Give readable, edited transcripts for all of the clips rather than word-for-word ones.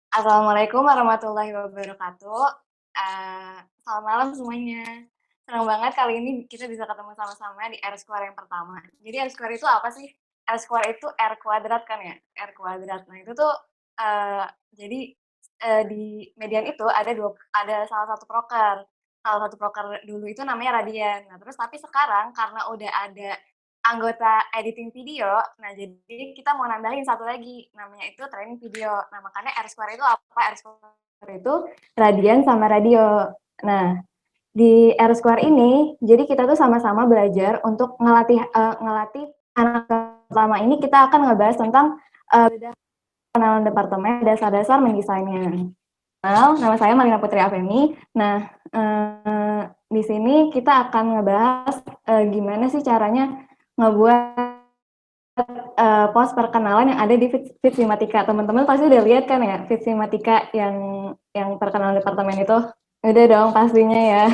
Assalamualaikum warahmatullahi wabarakatuh. Selamat malam semuanya. Senang banget kali ini kita bisa ketemu sama-sama di R Square yang pertama. Jadi R Square itu apa sih? R Square itu R kuadrat kan ya? R kuadrat. Nah itu tuh eee, jadi, di median itu ada salah satu proker. Salah satu proker dulu itu namanya Radian. Nah terus tapi sekarang karena udah ada anggota editing video, nah jadi kita mau nambahin satu lagi, namanya itu training video. Nah makanya R-square itu apa? R-square itu radian sama radio. Nah, di R-square ini, jadi kita tuh sama-sama belajar untuk ngelatih anak pertama ini kita akan ngebahas tentang pengenalan departemen, dasar-dasar mendesainnya. Nama saya Malina Putri Afemi. Nah, di sini kita akan ngebahas gimana sih caranya ngebuat pos perkenalan yang ada di Fitsimatika. Teman-teman pasti udah lihat kan ya Fitsimatika yang perkenalan departemen itu? Udah dong pastinya ya.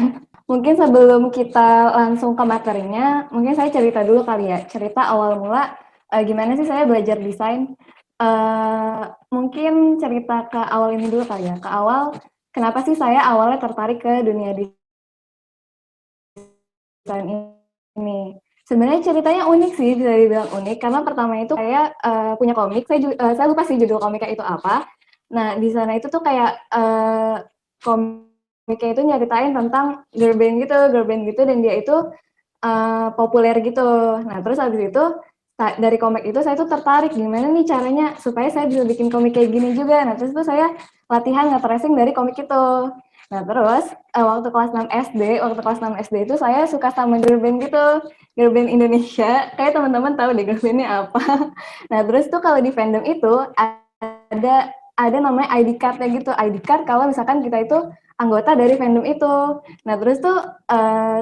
Mungkin sebelum kita langsung ke materinya, mungkin saya cerita dulu kali ya. Cerita awal mula gimana sih saya belajar desain. Mungkin cerita ke awal ini dulu kali ya. Ke awal, kenapa sih saya awalnya tertarik ke dunia desain ini? Sebenarnya ceritanya unik sih, bisa dibilang unik karena pertama itu saya punya komik, saya lupa sih judul komiknya itu apa. Nah, di sana itu tuh kayak komiknya itu nyeritain tentang girl band gitu dan dia itu populer gitu. Nah, terus habis itu dari komik itu saya tuh tertarik gimana nih caranya supaya saya bisa bikin komik kayak gini juga. Nah, terus tuh saya latihan nge-tracing dari komik itu. Nah, terus waktu kelas 6 SD itu saya suka sama girl band gitu, girl band Indonesia. Kayak teman-teman tahu deh girl bandnya apa. Nah, terus tuh kalau di fandom itu ada namanya ID card-nya gitu. ID card kalau misalkan kita itu anggota dari fandom itu. Nah, terus tuh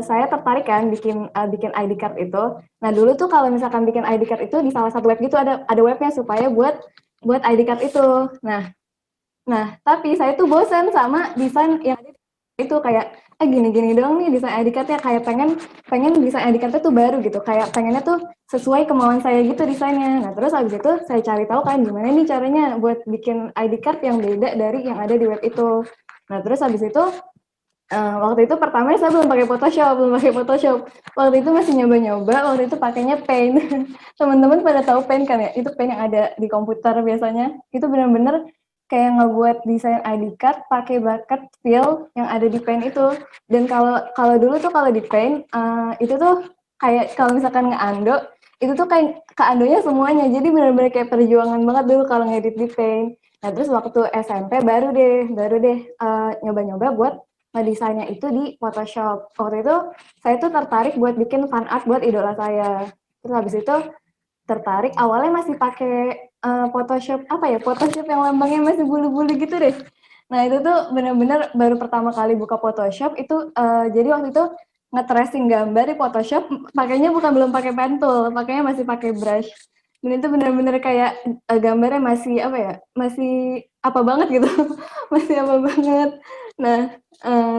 saya tertarik kan bikin ID card itu. Nah, dulu tuh kalau misalkan bikin ID card itu di salah satu web gitu ada webnya supaya buat ID card itu. Nah, tapi saya tuh bosan sama desain yang itu kayak gini-gini dong nih desain ID card-nya kayak pengen pengen desain ID card-nya tuh baru gitu kayak pengennya tuh sesuai kemauan saya gitu desainnya. Nah terus habis itu saya cari tahu kan gimana nih caranya buat bikin ID card yang beda dari yang ada di web itu. Nah terus habis itu waktu itu pertama saya belum pakai Photoshop. Waktu itu masih nyoba-nyoba, waktu itu pakainya Paint. Teman-teman pada tahu Paint kan ya? Itu Paint yang ada di komputer biasanya. Itu benar-benar kayak ngebuat desain ID card pakai bucket fill yang ada di Paint itu. Dan kalau kalau dulu tuh kalau di Paint itu tuh kayak kalau misalkan ngeando itu tuh kayak keandonya semuanya. Jadi benar-benar kayak perjuangan banget dulu kalau ngedit di Paint. Nah, terus waktu SMP baru deh nyoba-nyoba buat ngedesainnya itu di Photoshop. Waktu itu saya tuh tertarik buat bikin fan art buat idola saya. Terus habis itu tertarik awalnya masih pakai Photoshop apa ya? Photoshop yang lambangnya masih bulu-bulu gitu deh. Nah, itu tuh bener-bener baru pertama kali buka Photoshop itu jadi waktu itu nge-tracing gambar di Photoshop pakainya bukan belum pakai pen tool, pakainya masih pakai brush. Dan itu bener-bener kayak gambarnya masih apa ya? Masih apa banget gitu. Masih apa banget. Nah,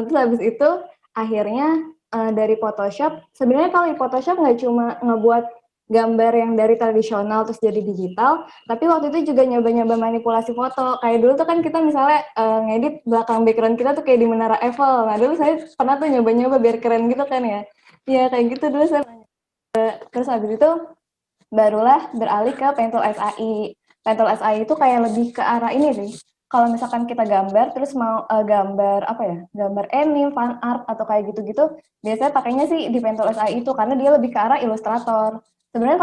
terus habis itu akhirnya dari Photoshop sebenarnya kalau di Photoshop nggak cuma ngebuat gambar yang dari tradisional terus jadi digital, tapi waktu itu juga nyoba-nyoba manipulasi foto. Kayak dulu tuh kan kita misalnya ngedit belakang background kita tuh kayak di Menara Eiffel. Nah, dulu saya pernah tuh nyoba-nyoba biar keren gitu kan ya. Iya, kayak gitu dulu saya. Terus habis itu barulah beralih ke Pentul SAI. Pentul SAI itu kayak lebih ke arah ini sih. Kalau misalkan kita gambar, terus mau gambar apa ya, gambar anime, fan art atau kayak gitu-gitu, biasanya pakainya sih di Pentul SAI itu karena dia lebih ke arah ilustrator. Sebenarnya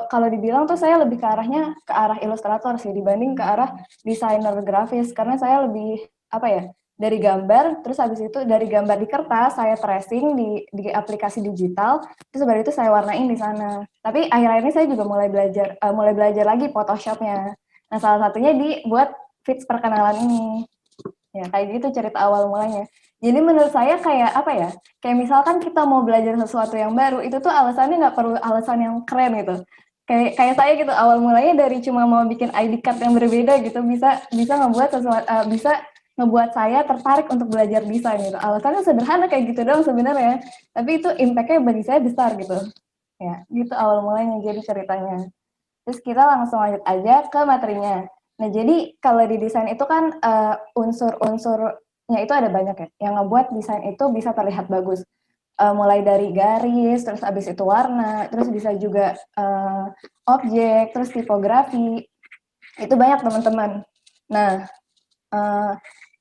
kalau dibilang tuh saya lebih ke arahnya ke arah ilustrator sih dibanding ke arah desainer grafis karena saya lebih apa ya dari gambar, terus habis itu dari gambar di kertas saya tracing di aplikasi digital, terus baru itu saya warnain di sana. Tapi akhir-akhir ini saya juga mulai belajar lagi Photoshopnya. Nah, salah satunya buat fits perkenalan ini. Ya, kayak gitu cerita awal mulanya. Jadi menurut saya kayak apa ya? Kayak misalkan kita mau belajar sesuatu yang baru, itu tuh alasannya nggak perlu alasan yang keren gitu. Kayak saya gitu awal mulanya dari cuma mau bikin ID card yang berbeda gitu bisa bisa ngebuat sesuatu bisa ngebuat saya tertarik untuk belajar desain gitu. Alasannya sederhana kayak gitu doang sebenarnya, tapi itu impact-nya bagi saya besar gitu. Ya, gitu awal mulanya jadi ceritanya. Terus kita langsung lanjut aja ke materinya. Nah, jadi kalau di desain itu kan unsur-unsurnya itu ada banyak ya, yang ngebuat desain itu bisa terlihat bagus. Mulai dari garis, terus abis itu warna, terus bisa juga objek, terus tipografi, itu banyak teman-teman. Nah, uh,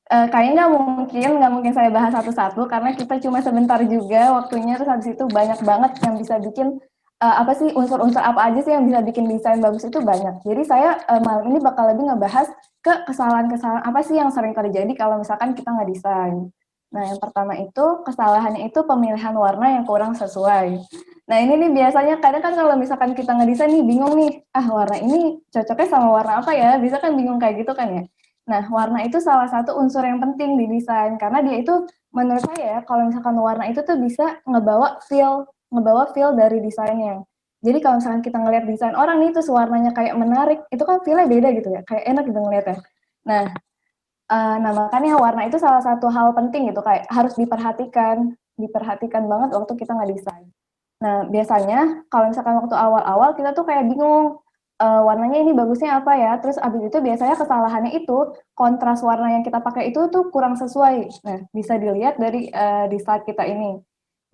kayaknya nggak mungkin saya bahas satu-satu karena kita cuma sebentar juga waktunya, terus habis itu banyak banget yang bisa bikin apa sih unsur-unsur apa aja sih yang bisa bikin desain bagus itu banyak. Jadi saya malam ini bakal lebih ngebahas ke kesalahan-kesalahan apa sih yang sering terjadi kalau misalkan kita nggak desain. Nah, yang pertama itu kesalahannya itu pemilihan warna yang kurang sesuai. Nah, ini nih biasanya kadang kan kalau misalkan kita ngedesain nih bingung nih, warna ini cocoknya sama warna apa ya? Bisa kan bingung kayak gitu kan ya. Nah, warna itu salah satu unsur yang penting di desain karena dia itu menurut saya kalau misalkan warna itu tuh bisa ngebawa feel dari desainnya. Jadi kalau misalkan kita ngelihat desain orang nih terus warnanya kayak menarik, itu kan feel-nya beda gitu ya, kayak enak gitu ngeliatnya. Nah, makanya warna itu salah satu hal penting gitu, kayak harus diperhatikan banget waktu kita ngedesain. Nah, biasanya kalau misalkan waktu awal-awal kita tuh kayak bingung, warnanya ini bagusnya apa ya, terus abis itu biasanya kesalahannya itu kontras warna yang kita pakai itu tuh kurang sesuai. Nah, bisa dilihat dari di slide kita ini.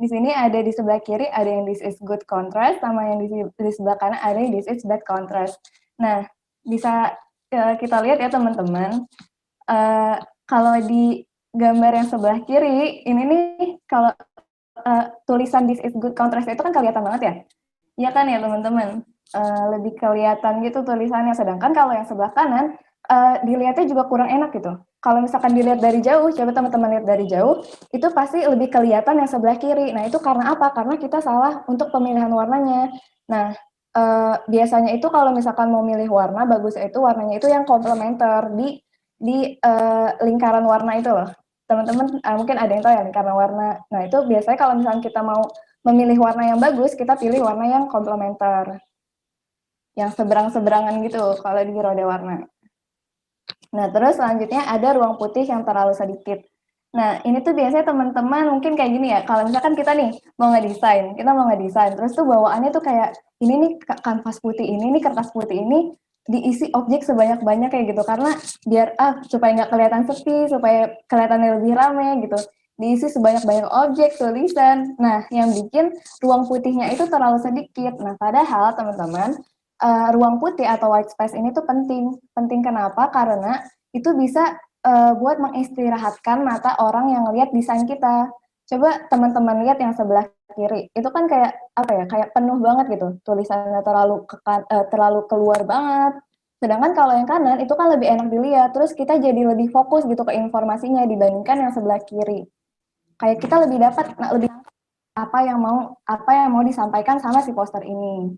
Di sini ada di sebelah kiri ada yang this is good contrast, sama yang di sebelah kanan ada yang this is bad contrast. Nah, bisa kita lihat ya teman-teman, kalau di gambar yang sebelah kiri, ini nih kalau tulisan this is good contrast itu kan kelihatan banget ya. Iya kan ya teman-teman, lebih kelihatan gitu tulisannya. Sedangkan kalau yang sebelah kanan, dilihatnya juga kurang enak gitu. Kalau misalkan dilihat dari jauh, coba teman-teman lihat dari jauh, itu pasti lebih kelihatan yang sebelah kiri. Nah, itu karena apa? Karena kita salah untuk pemilihan warnanya. Nah, biasanya itu kalau misalkan mau milih warna, bagusnya itu warnanya itu yang komplementer di lingkaran warna itu loh. Teman-teman mungkin ada yang tahu ya lingkaran warna. Nah, itu biasanya kalau misalkan kita mau memilih warna yang bagus, kita pilih warna yang komplementer, yang seberang-seberangan gitu kalau di roda warna. Nah, terus selanjutnya ada ruang putih yang terlalu sedikit. Nah, ini tuh biasanya teman-teman mungkin kayak gini ya, kalau misalkan kita nih kita mau ngedesain, terus tuh bawaannya tuh kayak, ini nih kanvas putih ini, nih kertas putih ini, diisi objek sebanyak-banyak kayak gitu, karena biar supaya nggak kelihatan sepi, supaya kelihatannya lebih rame gitu, diisi sebanyak-banyak objek, tulisan. Nah, yang bikin ruang putihnya itu terlalu sedikit. Nah, padahal teman-teman, ruang putih atau white space ini tuh penting. Penting kenapa? Karena itu bisa buat mengistirahatkan mata orang yang lihat desain kita. Coba teman-teman lihat yang sebelah kiri, itu kan kayak apa ya? Kayak penuh banget gitu. Tulisannya terlalu keluar banget. Sedangkan kalau yang kanan itu kan lebih enak dilihat. Terus kita jadi lebih fokus gitu ke informasinya dibandingkan yang sebelah kiri. Kayak kita lebih dapat lebih apa yang mau disampaikan sama si poster ini.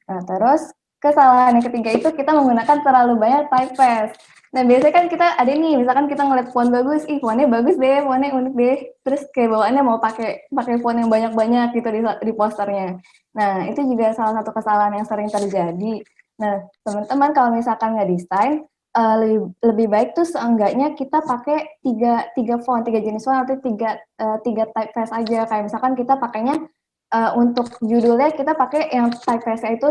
Nah, terus kesalahan yang ketiga itu kita menggunakan terlalu banyak typeface. Nah, biasanya kan kita ada nih, misalkan kita ngeliat font bagus, fontnya bagus deh, fontnya unik deh. Terus kayak bawaannya mau pakai pakai font yang banyak-banyak gitu di posternya. Nah, itu juga salah satu kesalahan yang sering terjadi. Nah, teman-teman kalau misalkan nggak desain, lebih baik tuh seenggaknya kita pakai tiga jenis font atau tiga typeface aja. Kayak misalkan kita pakainya untuk judulnya kita pakai yang typeface-nya itu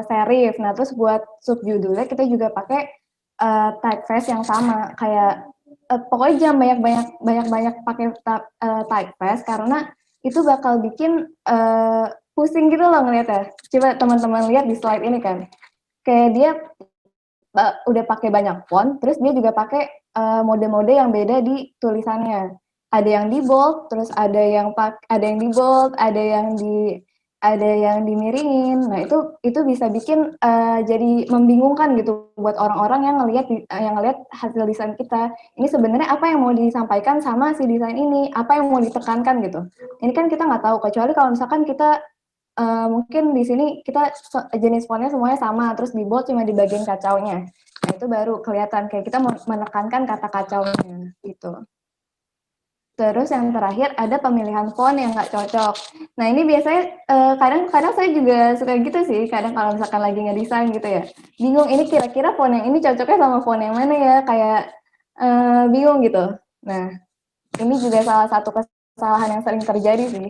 serif. Nah, terus buat subjudulnya kita juga pakai typeface yang sama. Kayak pokoknya jangan banyak-banyak pakai typeface karena itu bakal bikin pusing gitu loh ngeliatnya. Coba teman-teman lihat di slide ini kan. Kayak dia udah pakai banyak font, terus dia juga pakai mode-mode yang beda di tulisannya. Ada yang di bold, terus ada yang di bold, ada yang dimiringin. Nah, itu bisa bikin jadi membingungkan gitu buat orang-orang yang ngelihat hasil desain kita. Ini sebenarnya apa yang mau disampaikan sama si desain ini, apa yang mau ditekankan gitu. Ini kan kita nggak tahu, kecuali kalau misalkan kita mungkin di sini kita jenis fontnya semuanya sama, terus di bold cuma di bagian kacaunya. Nah, itu baru kelihatan kayak kita menekankan kata kacaunya gitu. Terus yang terakhir ada pemilihan font yang nggak cocok. Nah, ini biasanya kadang-kadang saya juga suka gitu sih, kadang kalau misalkan lagi ngedesain gitu ya. Bingung ini kira-kira font yang ini cocoknya sama font yang mana ya, kayak bingung gitu. Nah, ini juga salah satu kesalahan yang sering terjadi sih.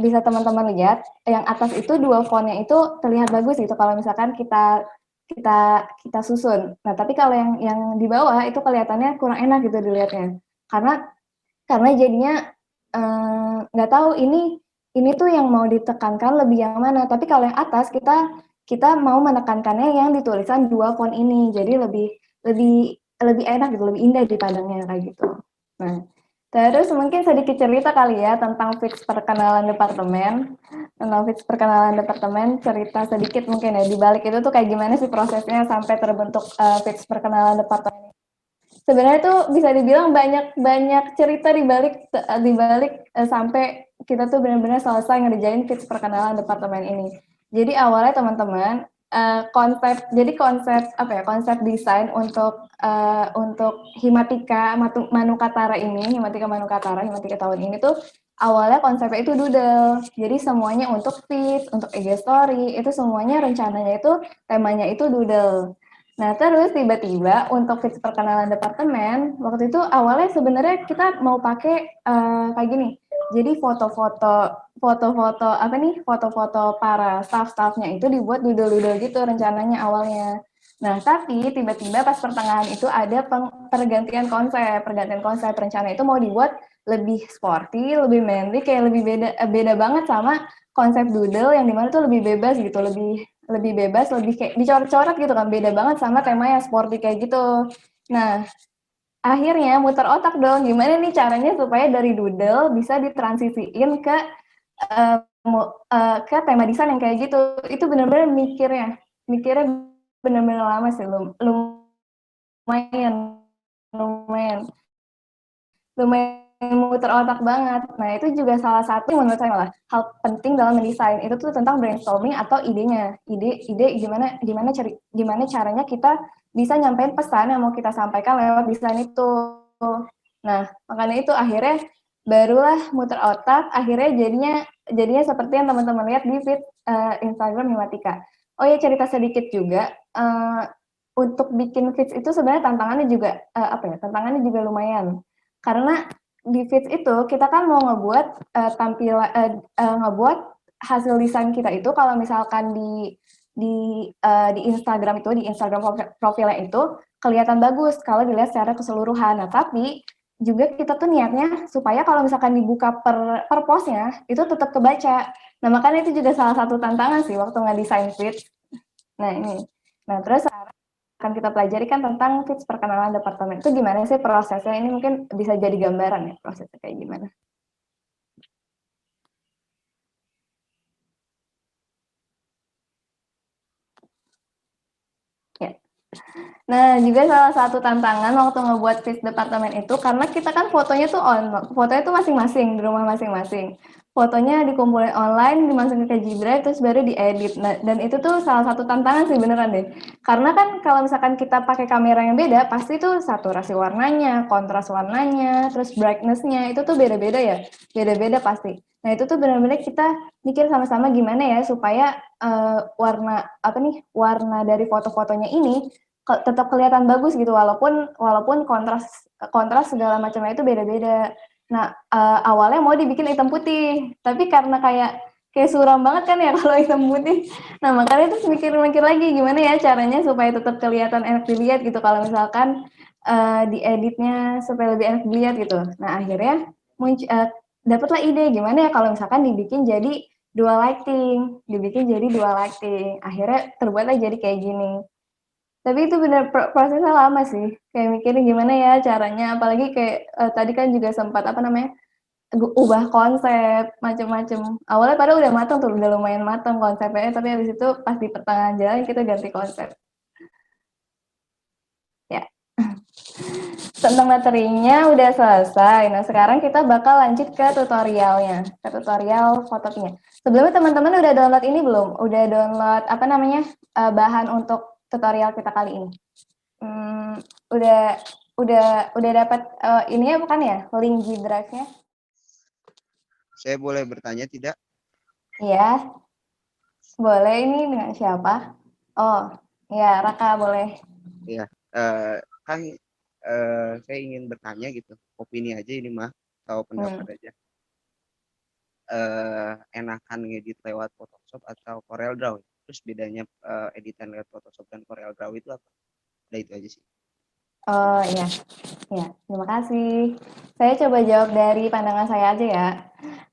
Bisa teman-teman lihat yang atas itu dua fontnya itu terlihat bagus gitu kalau misalkan kita kita susun. Nah, tapi kalau yang di bawah itu kelihatannya kurang enak gitu dilihatnya. Karena jadinya nggak tahu ini tuh yang mau ditekankan lebih yang mana. Tapi kalau yang atas kita mau menekankannya yang ditulisan dua font ini. Jadi lebih lebih enak gitu, lebih indah dipandangnya kayak gitu. Nah, terus mungkin sedikit cerita kali ya tentang fix perkenalan departemen. Tentang fix perkenalan departemen, cerita sedikit mungkin ya, di balik itu tuh kayak gimana sih prosesnya sampai terbentuk fix perkenalan departemen. Sebenarnya tuh bisa dibilang banyak banyak cerita di balik sampai kita tuh benar-benar selesai ngerjain fix perkenalan departemen ini. Jadi awalnya teman-teman konsep apa ya, konsep desain untuk Himatika Manukatara ini, Himatika tahun ini tuh awalnya konsepnya itu doodle. Jadi semuanya untuk feed, untuk IG story, itu semuanya rencananya itu temanya itu doodle. Nah, terus tiba-tiba untuk fix perkenalan departemen, waktu itu awalnya sebenarnya kita mau pakai kayak gini. Jadi foto-foto apa nih? Foto-foto para staff-staffnya itu dibuat doodle-doodle gitu rencananya awalnya. Nah, tapi tiba-tiba pas pertengahan itu ada pergantian konsep rencana itu mau dibuat lebih sporty, lebih manly, kayak lebih beda banget sama konsep doodle yang dimana tuh lebih bebas gitu, lebih lebih bebas, lebih kayak dicoret-coret gitu kan, beda banget sama tema yang sporty kayak gitu. Nah, akhirnya muter otak dong, gimana nih caranya supaya dari doodle bisa ditransisiin uh, ke tema desain yang kayak gitu. Itu benar-benar mikirnya benar-benar lama sih, lumayan, lumayan lumayan muter otak banget. Nah, itu juga salah satu menurut saya malah hal penting dalam mendesain itu tuh tentang brainstorming atau idenya. Ide gimana caranya kita bisa nyampein pesan yang mau kita sampaikan lewat desain itu. Nah, makanya itu akhirnya barulah muter otak, akhirnya jadinya seperti yang teman-teman lihat di feed Instagram Himatika. Oh ya, cerita sedikit juga, untuk bikin feeds itu sebenarnya tantangannya juga apa ya? Tantangannya juga lumayan. Karena di feeds itu kita kan mau ngebuat ngebuat hasil desain kita itu kalau misalkan di Instagram itu, di Instagram profilnya itu kelihatan bagus kalau dilihat secara keseluruhan. Nah, tapi juga kita tuh niatnya supaya kalau misalkan dibuka per postnya itu tetap kebaca. Nah, makanya itu juga salah satu tantangan sih waktu ngedesain feed. Nah, ini. Nah, terus akan kita pelajari kan tentang fix perkenalan departemen. Itu gimana sih prosesnya? Ini mungkin bisa jadi gambaran ya prosesnya kayak gimana. Ya. Nah, juga salah satu tantangan waktu ngebuat fix departemen itu karena kita kan fotonya tuh masing-masing di rumah masing-masing. Fotonya dikumpulin online, dimasukin ke G-Drive, terus baru diedit. Nah, dan itu tuh salah satu tantangan sih beneran deh. Karena kan kalau misalkan kita pakai kamera yang beda, pasti tuh saturasi warnanya, kontras warnanya, terus brightness-nya itu tuh beda-beda ya, beda-beda pasti. Nah, itu tuh benar-benar kita mikir sama-sama gimana ya supaya warna dari foto-fotonya ini tetap kelihatan bagus gitu walaupun kontras kontras segala macamnya itu beda-beda. Nah, awalnya mau dibikin hitam putih, tapi karena kayak suram banget kan ya kalau hitam putih. Nah, makanya terus mikir-mikir lagi gimana ya caranya supaya tetap kelihatan enak dilihat gitu kalau misalkan dieditnya supaya lebih enak dilihat gitu. Nah, akhirnya dapatlah ide gimana ya kalau misalkan dibikin jadi dua lighting. Akhirnya terbuatlah jadi kayak gini. Tapi itu bener prosesnya lama sih, kayak mikirin gimana ya caranya, apalagi kayak, tadi kan juga sempat, apa namanya, ubah konsep, macem-macem. Awalnya padahal udah mateng tuh, udah lumayan mateng konsepnya, tapi habis itu pas di pertengahan jalan kita ganti konsep, ya. Tentang materinya udah selesai, nah sekarang kita bakal lanjut ke tutorialnya, ke tutorial Photoshop-nya. Sebelumnya teman-teman udah download ini belum? Udah download, apa namanya, bahan untuk tutorial kita kali ini? Hmm, udah udah dapat ini ya bukan ya link G Drive-nya? Saya boleh bertanya tidak? Iya, boleh. Ini dengan siapa? Oh, ya Raka boleh. Ya, kan saya ingin bertanya gitu, opini aja ini mah, atau Hmm. pendapat aja. Enakan ngedit lewat Photoshop atau Corel Draw? terus bedanya editan lewat Photoshop dan Corel Draw itu apa? Udah itu aja sih. Oh iya, iya. Terima kasih. Saya coba jawab dari pandangan saya aja ya.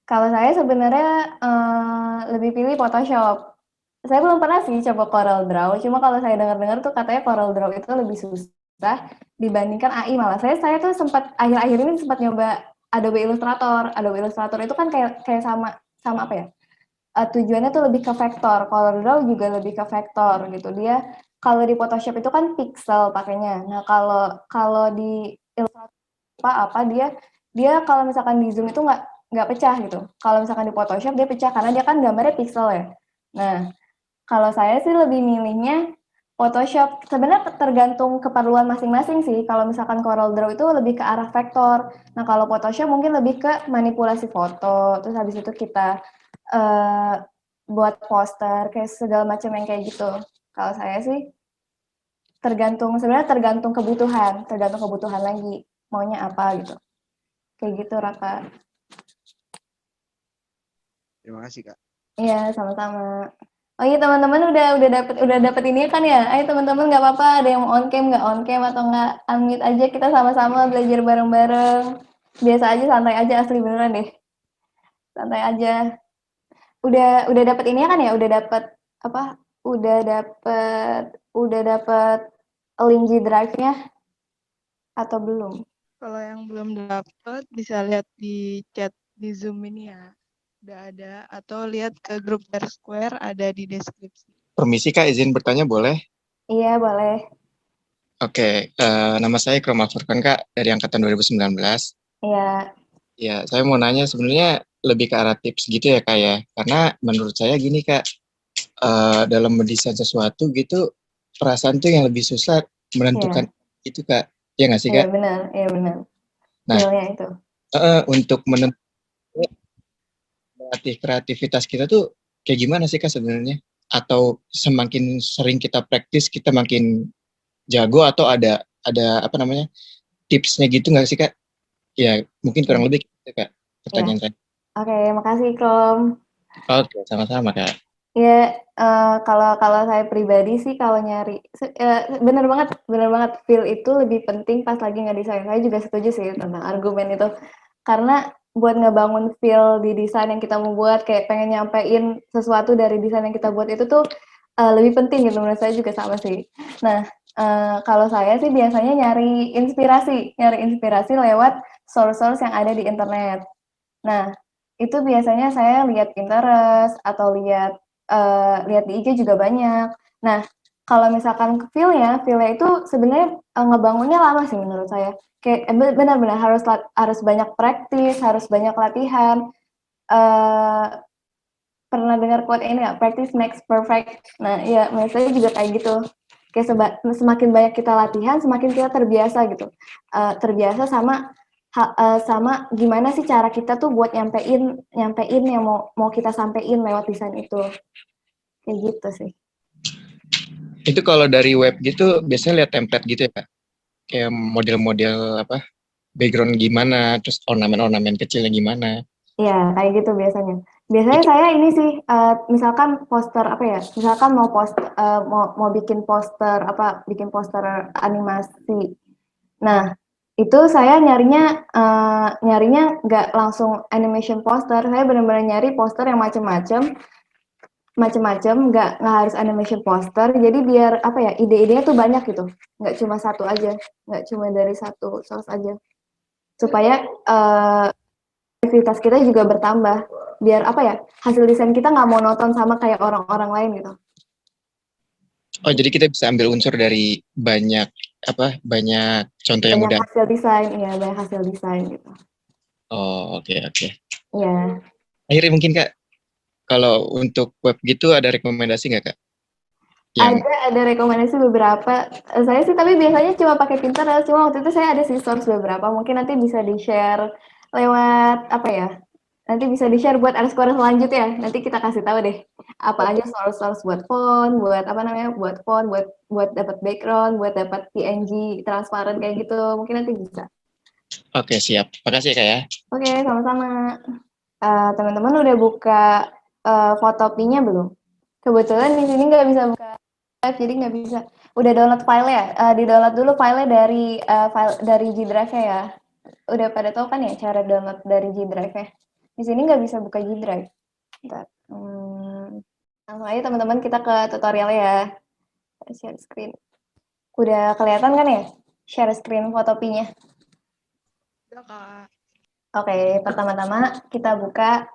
Kalau saya sebenarnya lebih pilih Photoshop. Saya belum pernah sih coba Corel Draw. Cuma kalau saya dengar-dengar tuh katanya Corel Draw itu lebih susah dibandingkan AI malah. Saya tuh sempat akhir-akhir ini sempat nyoba Adobe Illustrator. Adobe Illustrator itu kan kayak sama sama apa ya? Tujuannya tuh lebih ke vektor. Kalau Draw juga lebih ke vektor gitu. Dia kalau di Photoshop itu kan pixel pakainya. Nah, kalau kalau di Illustrator apa dia dia kalau misalkan di Zoom itu nggak pecah gitu. Kalau misalkan di Photoshop dia pecah karena dia kan gambarnya pixel ya. Nah, kalau saya sih lebih milihnya Photoshop. Sebenarnya tergantung keperluan masing-masing sih. Kalau misalkan Corel Draw itu lebih ke arah vektor. Nah, kalau Photoshop mungkin lebih ke manipulasi foto. Terus habis itu kita uh, buat poster kayak segala macam yang kayak gitu. Kalau saya sih sebenarnya tergantung kebutuhan lagi maunya apa gitu. Kayak gitu Raka. Terima kasih Kak. Iya, sama-sama. Oh iya teman-teman udah dapet ini kan ya. Ayo teman-teman nggak apa-apa ada yang on cam nggak on cam atau nggak unmute aja kita sama-sama belajar bareng-bareng. Biasa aja santai aja asli beneran deh. Santai aja. Udah dapet ini kan ya? Udah dapet apa? Udah dapet link G Drive-nya atau belum? Kalau yang belum dapat bisa lihat di chat di Zoom ini ya. Udah ada atau lihat ke grup Dar Square ada di deskripsi. Permisi Kak, izin bertanya boleh? Iya, boleh. Oke, nama saya Ikram Furkan Kak, dari angkatan 2019. Iya. Ya, saya mau nanya sebenarnya lebih ke arah tips gitu ya Kak ya. Karena menurut saya gini Kak, dalam mendesain sesuatu gitu, perasaan tuh yang lebih susah menentukan Iya. itu Kak. Ya nggak sih Iya Kak? benar, iya benar. Nah, Feel-nya itu. untuk melatih kreativitas kita tuh kayak gimana sih Kak sebenarnya? Atau semakin sering kita praktis, kita makin jago atau ada apa namanya tipsnya gitu nggak sih Kak? Ya mungkin kurang Iya. lebih gitu Kak Iya. pertanyaan saya. Oke, makasih Krom. Oke, sama-sama Kak. Ya, kalau kalau saya pribadi sih kalau nyari bener banget feel itu lebih penting pas lagi ngedesain. Saya juga setuju sih tentang argumen itu. Karena buat ngebangun feel di desain yang kita mau buat, kayak pengen nyampein sesuatu dari desain yang kita buat itu tuh lebih penting gitu menurut saya juga sama sih. Nah, kalau saya sih biasanya nyari inspirasi lewat source-source yang ada di internet. Nah, itu biasanya saya lihat Pinterest atau lihat di IG juga banyak. Nah, kalau misalkan feel-nya itu sebenarnya ngebangunnya lama sih menurut saya. Kayak benar-benar harus banyak praktis, harus banyak latihan. Eh, Pernah dengar quote ini nggak? Practice makes perfect. Nah, iya, menurut saya juga kayak gitu. Kayak semakin banyak kita latihan, semakin kita terbiasa gitu. Terbiasa sama gimana sih cara kita tuh buat nyampein yang mau kita sampein lewat desain itu. Kayak gitu sih. Itu kalau dari web gitu biasanya lihat template gitu ya Kak? Kayak model-model apa background gimana, terus ornamen-ornamen kecilnya gimana. Iya, kayak gitu biasanya. Biasanya Itu saya ini sih, misalkan poster apa ya, misalkan mau bikin poster animasi. Nah, itu saya nyarinya nggak langsung animation poster, saya benar-benar nyari poster yang macem-macem, nggak harus animation poster, jadi biar apa ya, ide-idenya tuh banyak gitu, nggak cuma satu aja, nggak cuma dari satu source aja, supaya aktivitas kita juga bertambah, biar apa ya, hasil desain kita nggak monoton sama kayak orang-orang lain gitu. oh jadi kita bisa ambil unsur dari banyak contoh yang Banyak udah. hasil desain, iya banyak hasil desain gitu. Oh oke oke. Iya. Akhirnya mungkin Kak kalau untuk web gitu ada rekomendasi nggak Kak? Yang Ada rekomendasi beberapa. Saya sih tapi biasanya cuma pakai Pinterest. Cuma waktu itu saya ada sih source beberapa. Mungkin nanti bisa di-share lewat apa ya? Nanti bisa di-share buat Arscore selanjutnya. Nanti kita kasih tahu deh apa aja source-source buat font, buat apa namanya? Buat font, buat dapat background, buat dapat PNG transparan kayak gitu. Mungkin nanti bisa. oke siap. Makasih ya Kak ya. Oke, sama-sama. Teman-teman udah buka Fotopi-nya belum? Kebetulan di sini nggak bisa buka Drive, jadi nggak bisa. Udah download file ya? Di-download dulu filenya dari G Drive-nya ya. Udah pada tahu kan ya cara download dari G Drive-nya. Di sini nggak bisa buka G Drive. Bentar. Langsung aja teman-teman kita ke tutorial ya. Share screen. Udah kelihatan kan ya? Share screen Fotopinya. Udah, Kak. Oke, pertama-tama kita buka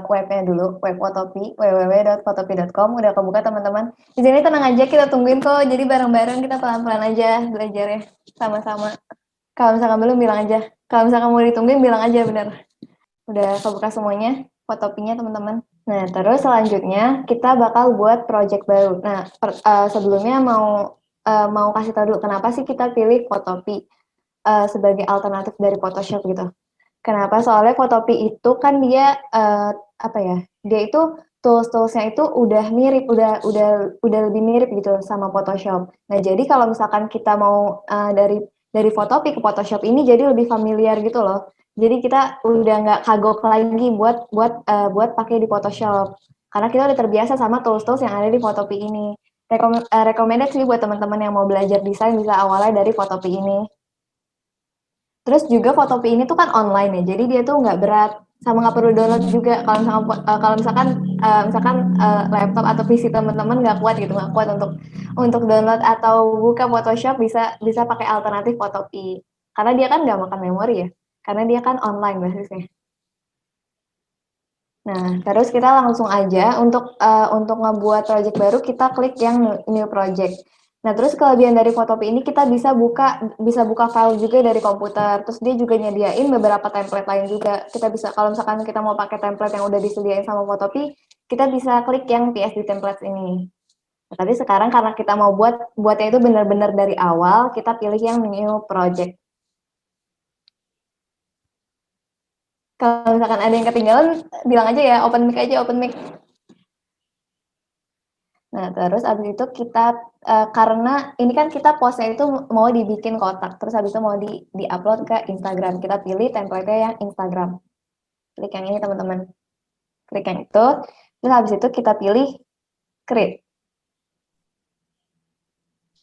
webnya dulu, web Fotopi, www.fotopi.com. Udah kebuka teman-teman. Di sini tenang aja, kita tungguin kok. Jadi bareng-bareng kita pelan-pelan aja belajarnya, sama-sama. Kalau misalkan belum bilang aja. Kalau misalkan mau ditungguin bilang aja bener. Udah kebuka semuanya, Fotopinya teman-teman. Nah, terus selanjutnya kita bakal buat project baru. Nah, sebelumnya mau kasih tahu dulu kenapa sih kita pilih Fotopi sebagai alternatif dari Photoshop gitu. Kenapa? Soalnya Fotopi itu kan dia apa ya? Dia itu tools-toolsnya itu udah mirip, udah lebih mirip gitu sama Photoshop. Nah, jadi kalau misalkan kita mau dari Fotopi ke Photoshop ini jadi lebih familiar gitu loh. Jadi kita udah nggak kagok lagi buat pakai di Photoshop. Karena kita udah terbiasa sama tools-tools yang ada di Fotopi ini. Recommended sih buat teman-teman yang mau belajar desain bisa awalnya dari Fotopi ini. Terus juga Fotopi ini tuh kan online ya, jadi dia tuh nggak berat, sama nggak perlu download juga. Kalau misalkan laptop atau PC teman-teman nggak kuat gitu, nggak kuat untuk download atau buka Photoshop, bisa pakai alternatif Fotopi. Karena dia kan nggak makan memori ya, karena dia kan online basisnya. Nah, terus kita langsung aja untuk ngebuat project baru, kita klik yang new project. Nah, terus kelebihan dari Fotopi ini kita bisa buka file juga dari komputer. Terus dia juga nyediain beberapa template lain juga. Kita bisa kalau misalkan kita mau pakai template yang udah disediain sama Fotopi, kita bisa klik yang PSD templates ini. Nah, tapi sekarang karena kita mau buatnya itu benar-benar dari awal, kita pilih yang new project. Kalau misalkan ada yang ketinggalan, bilang aja ya, open mic aja, open mic. Nah, terus abis itu kita karena ini kan kita postnya itu mau dibikin kotak, terus abis itu mau di-upload ke Instagram. Kita pilih template-nya yang Instagram. Klik yang ini teman-teman. Klik yang itu. Terus habis itu kita pilih create.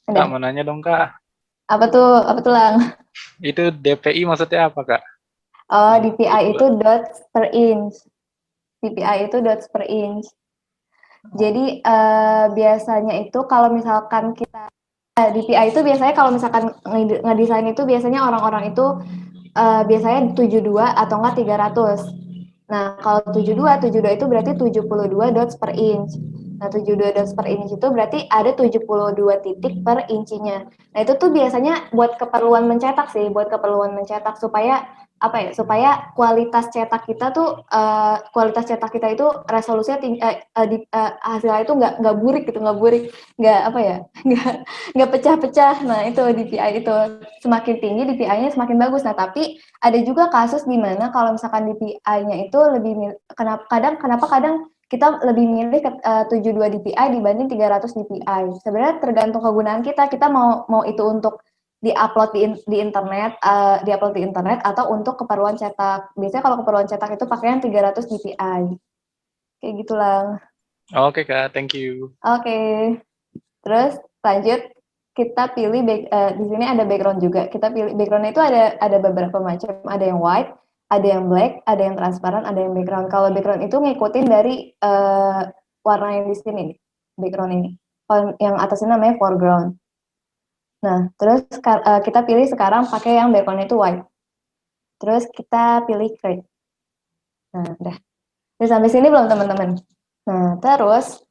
Kak, Udah. mau nanya dong, Kak. Apa tuh? Apa tuh, Lang? Itu DPI maksudnya apa, Kak? Oh, DPI itu dots per inch. DPI itu dots per inch. Jadi biasanya itu kalau misalkan kita DPI itu biasanya kalau misalkan ngedesain itu biasanya orang-orang itu biasanya 72 atau enggak 300. Nah, kalau 72 itu berarti 72 dots per inch. Nah, 72 dots per inch itu berarti ada 72 titik per incinya. Nah, itu tuh biasanya buat keperluan mencetak sih, buat keperluan mencetak supaya apa ya? Supaya kualitas cetak kita itu resolusinya hasilnya itu nggak burik gitu, nggak apa ya? nggak pecah-pecah. Nah, itu DPI itu semakin tinggi DPI-nya semakin bagus. Nah, tapi ada juga kasus di mana kalau misalkan DPI-nya itu kenapa kadang kita lebih milih 72 DPI dibanding 300 DPI. Sebenarnya tergantung kegunaan kita. Kita mau itu untuk diupload di internet atau untuk keperluan cetak. Biasanya kalau keperluan cetak itu pakaian 300 DPI. Kayak gitulah. Oke, Kak. Thank you. Oke. Terus lanjut kita pilih di sini ada background juga. Kita pilih background itu ada beberapa macam. Ada yang white, ada yang black, ada yang transparan, ada yang background. Kalau background itu ngikutin dari warna yang di sini, background ini. Kalau yang atas ini namanya foreground. Nah, terus kita pilih sekarang pakai yang background itu white. Terus kita pilih create. Nah, udah. Udah sampai sini belum teman-teman? Nah, terus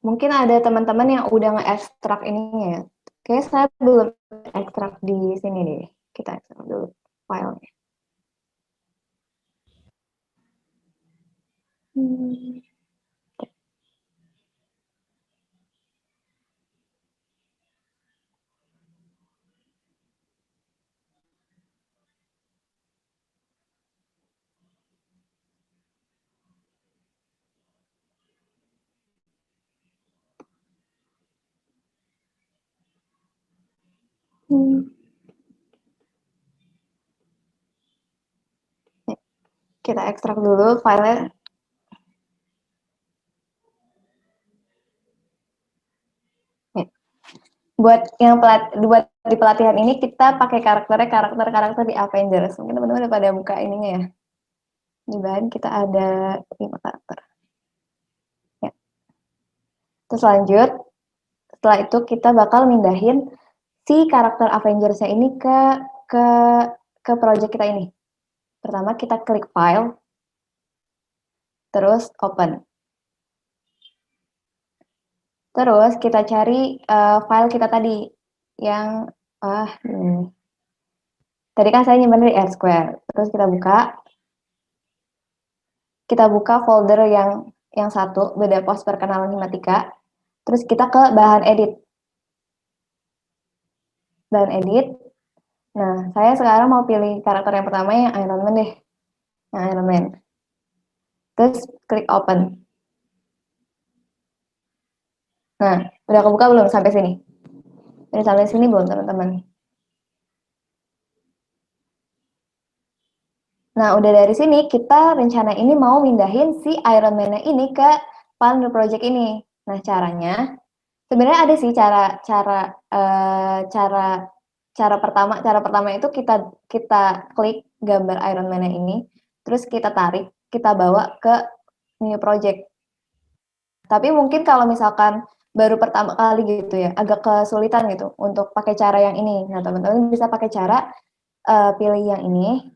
mungkin ada teman-teman yang udah nge-ekstrak ininya ya. Kayaknya saya belum ekstrak di sini nih. Kita ekstrak dulu filenya. Hmm. Hmm. Kita ekstrak dulu filenya. buat di pelatihan ini kita pakai karakter di Avengers. Mungkin teman-teman udah pada buka ininya ya. Di bahan kita ada 5 karakter. Ya. Terus lanjut, setelah itu kita bakal mindahin si karakter Avengers-nya ini ke project kita ini. Pertama kita klik file, terus open. Terus kita cari file kita tadi yang ini. Tadi kan saya nyimpan di R-Square. Terus kita buka folder yang satu, beda pos perkenalan Himatika. Terus kita ke bahan edit. Bahan edit. Nah, saya sekarang mau pilih karakter yang pertama yang Iron Man deh. Yang Iron Man. Terus klik open. Nah, udah kebuka belum sampai sini? Udah sampai sini belum teman-teman? Nah, udah dari sini kita rencana ini mau mindahin si Iron Man-nya ini ke file new project ini. Nah, caranya sebenarnya ada sih cara pertama itu kita klik gambar Iron Man-nya ini, terus kita tarik, kita bawa ke new project. Tapi mungkin kalau misalkan baru pertama kali gitu ya, agak kesulitan gitu untuk pakai cara yang ini. Nah, teman-teman bisa pakai cara pilih yang ini,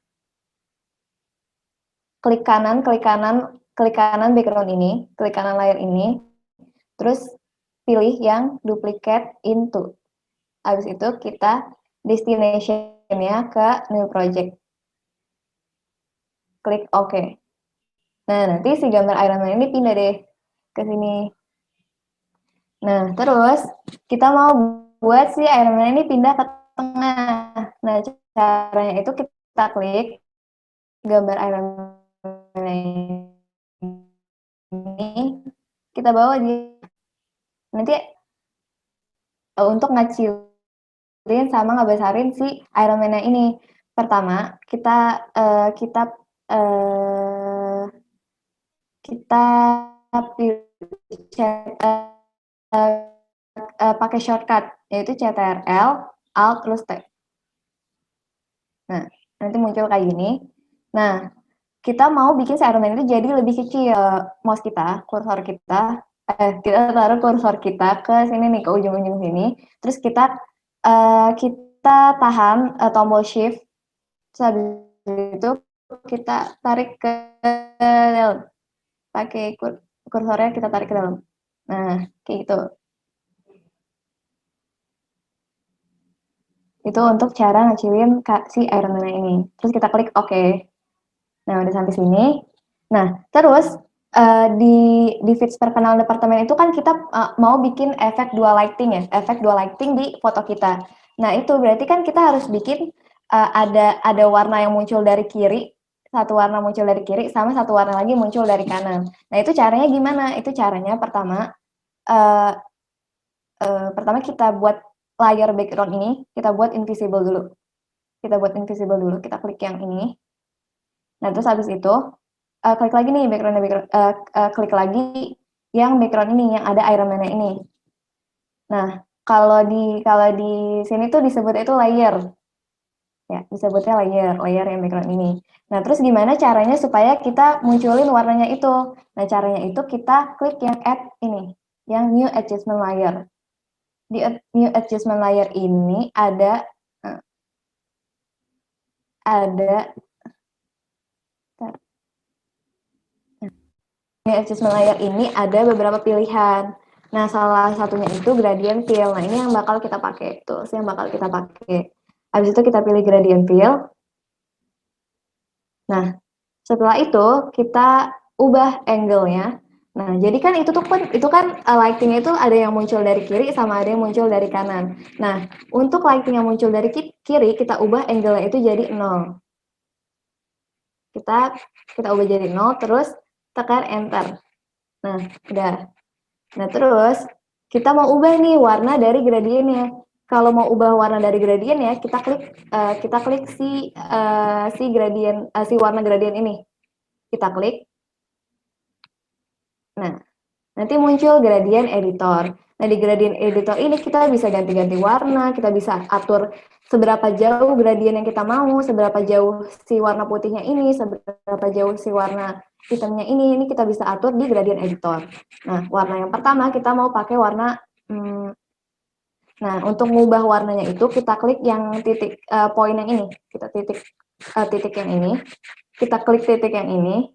klik kanan background ini, klik kanan layar ini, terus pilih yang duplicate into. Habis itu kita destination-nya ke new project. Klik OK. Nah, nanti si gambar Iron Man ini pindah deh ke sini. Nah, terus kita mau buat si Iron Man ini pindah ke tengah. Nah, caranya itu kita klik gambar Iron Man ini, kita bawa dia. Nanti untuk ngecilin sama ngebesarin si Iron Man-nya ini. Pertama, kita pakai shortcut yaitu CTRL Alt plus T. Nah, nanti muncul kayak gini. Nah, kita mau bikin si Iron Man itu jadi lebih kecil. Mouse kita, kita taruh kursor kita ke sini nih, ke ujung-ujung sini. Terus kita tahan tombol shift. Terus habis itu kita tarik ke dalam. Pakai kursornya kita tarik ke dalam. Nah, kayak gitu. Itu untuk cara ngecilin si Iron Man ini. Terus kita klik OK. Nah, udah sampai sini. Nah, terus di feeds perkenalan departemen itu kan kita mau bikin efek dua lighting ya, efek dua lighting di foto kita. Nah, itu berarti kan kita harus bikin ada warna yang muncul dari kiri, satu warna muncul dari kiri, sama satu warna lagi muncul dari kanan. Nah, itu caranya gimana? Itu caranya pertama kita buat layar background ini, kita buat invisible dulu. Kita klik yang ini. Nah, terus habis itu klik lagi nih klik lagi yang background ini yang ada Iron Man-nya ini. Nah, kalau di sini tuh disebut itu layer. Ya, disebutnya layer yang background ini. Nah, terus gimana caranya supaya kita munculin warnanya itu? Nah, caranya itu kita klik yang add ini, yang new adjustment layer. Di new adjustment layer ini ada new adjustment layer ini ada beberapa pilihan. Nah, salah satunya itu gradient fill. Nah, ini yang bakal kita pakai. Tuh, yang bakal kita pakai. Habis itu kita pilih gradient fill. Nah, setelah itu kita ubah angle-nya. Nah, jadi kan itu kan lighting itu ada yang muncul dari kiri sama ada yang muncul dari kanan. Nah, untuk lighting yang muncul dari kiri kita ubah angle-nya itu jadi 0. Kita ubah jadi 0 terus tekan enter. Nah, udah. Nah, terus kita mau ubah nih warna dari gradiennya. Kalau mau ubah warna dari gradiennya, kita klik si warna gradien ini. Kita klik. Nah, Nanti muncul gradient editor. Nah, di gradient editor ini kita bisa ganti-ganti warna, kita bisa atur seberapa jauh gradient yang kita mau, seberapa jauh si warna putihnya ini, seberapa jauh si warna hitamnya ini kita bisa atur di gradient editor. Nah, warna yang pertama kita mau pakai warna, nah untuk mengubah warnanya itu kita klik yang titik poin yang ini, kita titik yang ini, kita klik titik yang ini.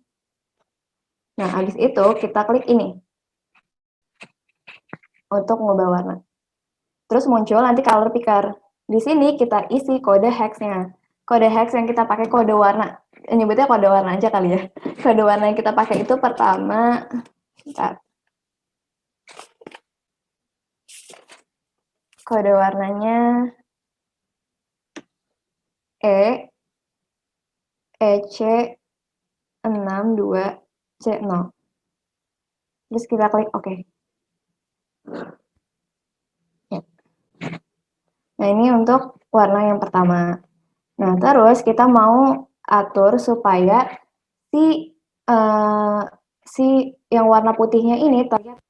Nah, habis itu kita klik ini untuk mengubah warna. Terus muncul nanti color picker. Di sini kita isi kode hex-nya. Kode hex yang kita pakai kode warna. Nyebutnya kode warna aja kali ya. Kode warna yang kita pakai itu pertama, bentar. Kode warnanya EC62C0. Terus kita klik OK. Ya. Nah, ini untuk warna yang pertama. Nah, terus kita mau atur supaya si yang warna putihnya ini terlihat.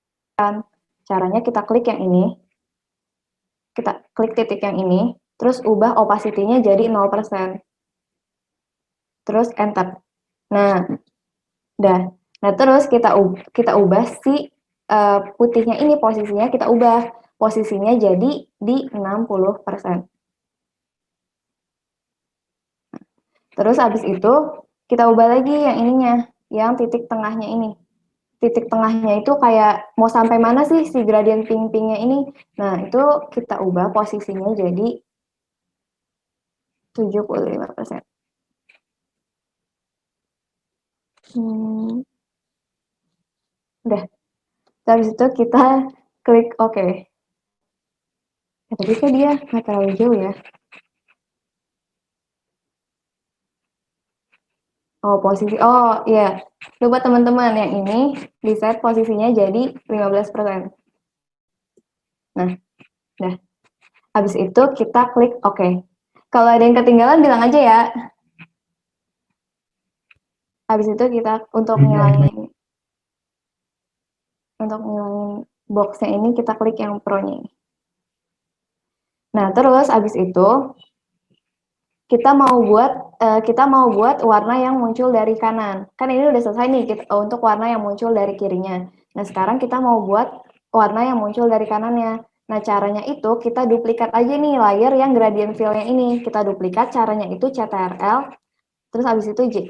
Caranya kita klik yang ini. Kita klik titik yang ini, terus ubah opacity-nya jadi 0%. Terus enter. Nah, dah. Nah, terus kita ubah si putihnya ini posisinya kita ubah. Posisinya jadi di 60%. Terus habis itu kita ubah lagi yang ininya, yang titik tengahnya ini. Titik tengahnya itu kayak mau sampai mana sih si gradient pink-pinknya ini. Nah, itu kita ubah posisinya jadi 75%. Udah. Habis itu kita klik OK. Ya, tapi kok dia nggak terlalu jauh ya. Oh, posisi. Oh, iya. Coba teman-teman yang ini di set posisinya jadi 15%. Nah, dah. Habis itu kita klik OK. Kalau ada yang ketinggalan bilang aja ya. Habis itu kita untuk ngilangin boxnya ini kita klik yang Pro-nya ini. Nah, terus habis itu kita mau buat warna yang muncul dari kanan. Kan ini udah selesai nih untuk warna yang muncul dari kirinya. Nah, sekarang kita mau buat warna yang muncul dari kanannya. Nah, caranya itu kita duplikat aja nih layer yang gradient fill-nya ini. Kita duplikat, caranya itu CTRL, terus habis itu J.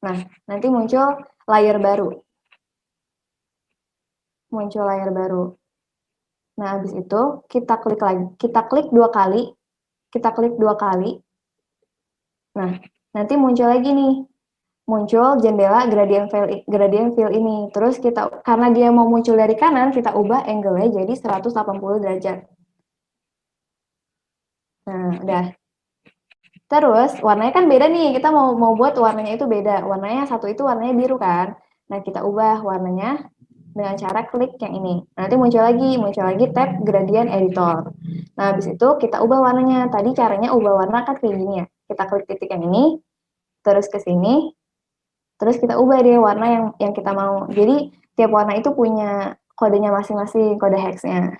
Nah, nanti muncul layer baru. Muncul layer baru. Nah, habis itu kita klik lagi. Kita klik 2 kali. Kita klik 2 kali. Nah, nanti muncul lagi nih. Muncul jendela gradient fill ini. Terus karena dia mau muncul dari kanan, kita ubah angle-nya jadi 180 derajat. Nah, udah. Terus warnanya kan beda nih. Kita mau buat warnanya itu beda. Warnanya satu itu warnanya biru kan. Nah, kita ubah warnanya dengan cara klik yang ini. Nanti muncul lagi tab gradient editor. Nah, habis itu kita ubah warnanya. Tadi caranya ubah warna kan kayak gini ya. Kita klik titik yang ini, terus ke sini, terus kita ubah deh warna yang kita mau. Jadi tiap warna itu punya kodenya masing-masing, kode hex-nya.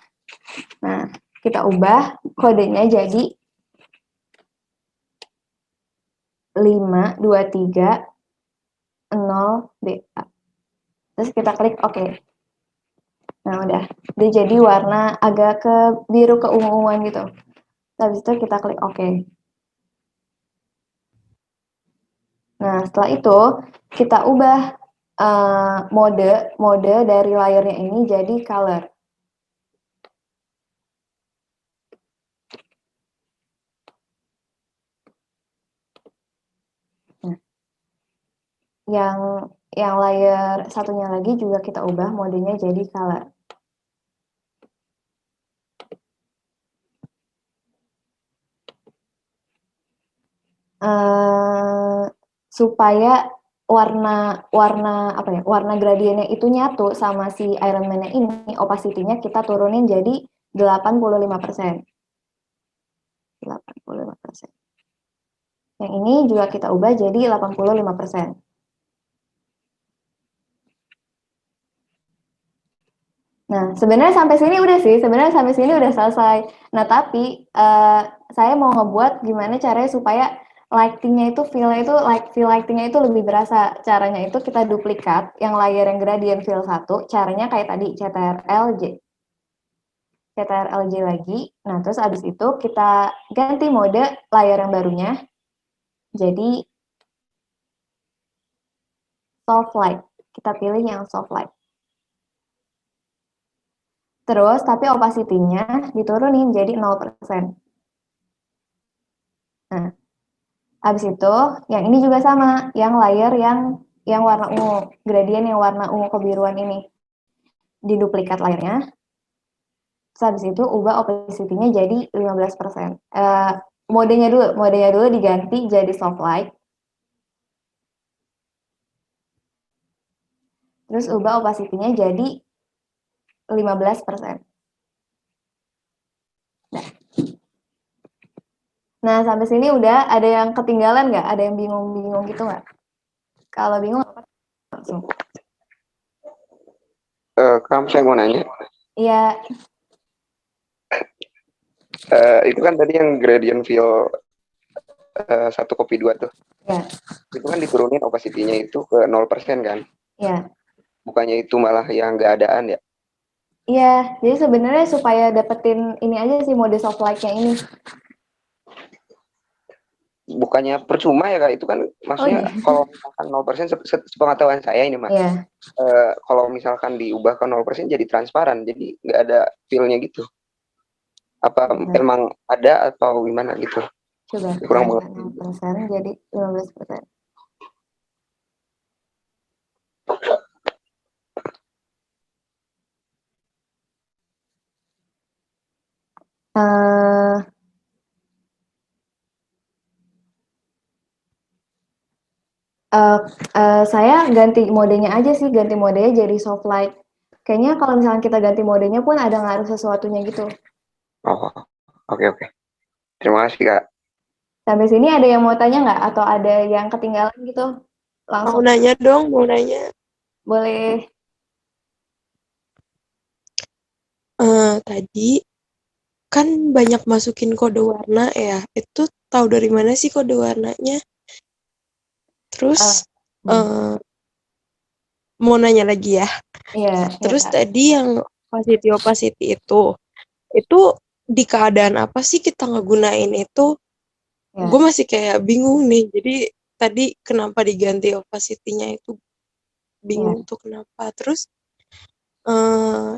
Nah, kita ubah kodenya jadi 5230BA. Terus kita klik OK. Nah, udah. Dia jadi warna agak ke biru keungu-unguan gitu. Habis itu kita klik OK. Nah, setelah itu kita ubah mode dari layernya ini jadi color. Nah, yang layer satunya lagi juga kita ubah modenya jadi color. Supaya warna gradiennya itu nyatu sama si Iron Man-nya ini, opacity-nya kita turunin jadi 85%. 85%. Yang ini juga kita ubah jadi 85%. Nah, sebenarnya sampai sini udah sih, sebenarnya sampai sini udah selesai. Nah, tapi saya mau ngebuat gimana caranya supaya lighting-nya itu feel-nya itu feel lighting-nya itu lebih berasa. Caranya itu kita duplikat yang layer yang gradient fill 1, caranya kayak tadi CTRL-J lagi. Nah, terus abis itu kita ganti mode layer yang barunya jadi soft light. Kita pilih yang soft light. Terus, tapi opacity-nya diturunin jadi 0%. Nah, habis itu, yang ini juga sama, yang layer yang warna ungu, gradient yang warna ungu kebiruan ini. Diduplikat layernya, terus habis itu ubah opacity-nya jadi 15%. Modenya dulu diganti jadi soft light. Terus ubah opacity-nya jadi 15%. Nah, sampai sini udah ada yang ketinggalan nggak? Ada yang bingung-bingung gitu nggak? Kalau bingung, langsung. Kamu saya mau nanya, Iya, itu kan tadi yang gradient fill 1:2 tuh, ya, itu kan diturunin opacity-nya itu ke 0% kan? ya. Bukannya itu malah yang nggak adaan ya? Iya, jadi sebenarnya supaya dapetin ini aja sih mode soft light-nya ini. Bukannya percuma ya Kak? Itu kan maksudnya iya. kalau misalkan 0% sepengetahuan saya ini Mas, Iya, kalau misalkan diubah ke 0% jadi transparan, jadi nggak ada feel-nya gitu. Apa benar. emang ada atau gimana gitu? Coba Kurang kita mengerti. 0% jadi 15%. Eh, saya ganti modenya aja sih, ganti modenya jadi soft light. Kayaknya kalau misalnya kita ganti modenya pun ada ngaruh sesuatunya gitu. Oh, oke oke. Terima kasih Kak. Sampai sini ada yang mau tanya nggak? Atau ada yang ketinggalan gitu? Mau Langsung nanya dong, mau nanya. boleh. Tadi kan banyak masukin kode warna ya. Itu tahu dari mana sih kode warnanya? Terus Hmm. mau nanya lagi ya. Iya, Terus Kak. tadi yang opacity itu di keadaan apa sih kita ngegunain itu? Ya. Gue masih kayak bingung nih. Jadi tadi kenapa diganti opacity-nya itu bingung tuh kenapa. Terus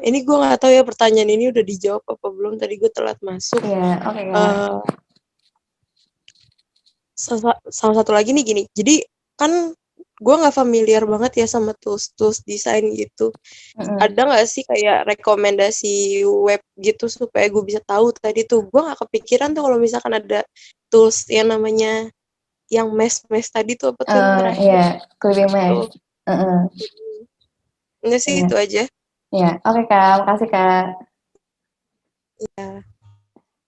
ini gue nggak tahu ya pertanyaan ini udah dijawab apa belum. Tadi gue telat masuk. Iya, oke Kak. Sama satu lagi nih gini. Jadi kan gue nggak familiar banget ya sama tools desain gitu. Ada nggak sih kayak rekomendasi web gitu supaya gue bisa tahu tadi tuh. Gue nggak kepikiran tuh kalau misalkan ada tools yang namanya yang mesh tadi tuh apa tuh yang terakhir Iya, clipping tuh. mesh. Enggak sih Iya. itu aja. Iya, oke Kak, makasih Kak. Ya.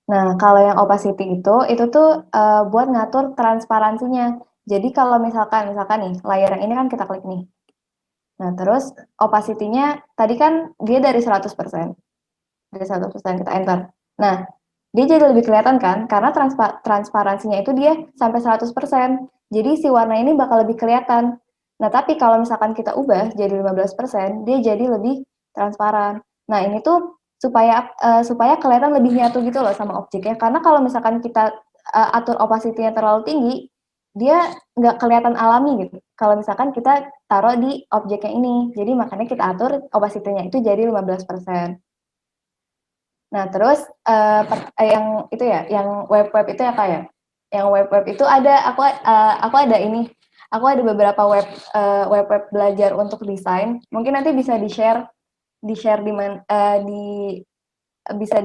Nah, kalau yang opacity itu tuh buat ngatur transparansinya. Jadi kalau misalkan nih, layer yang ini kan kita klik nih. Nah, terus opacity-nya tadi kan dia dari 100%. Dari 100% kita enter. Nah, dia jadi lebih kelihatan kan? Karena transparansinya itu dia sampai 100%. Jadi si warna ini bakal lebih kelihatan. Nah, tapi kalau misalkan kita ubah jadi 15%, dia jadi lebih transparan. Nah, ini tuh supaya kelihatan lebih nyatu gitu loh sama objeknya. Karena kalau misalkan kita atur opacity-nya terlalu tinggi, dia nggak kelihatan alami gitu. Kalau misalkan kita taruh di objeknya ini. Jadi makanya kita atur opacity-nya itu jadi 15%. Nah, terus yang itu ya, yang web-web itu ya Kak ya? Yang web-web itu aku ada ini, aku ada beberapa web-web belajar untuk desain. Mungkin nanti bisa di-share bisa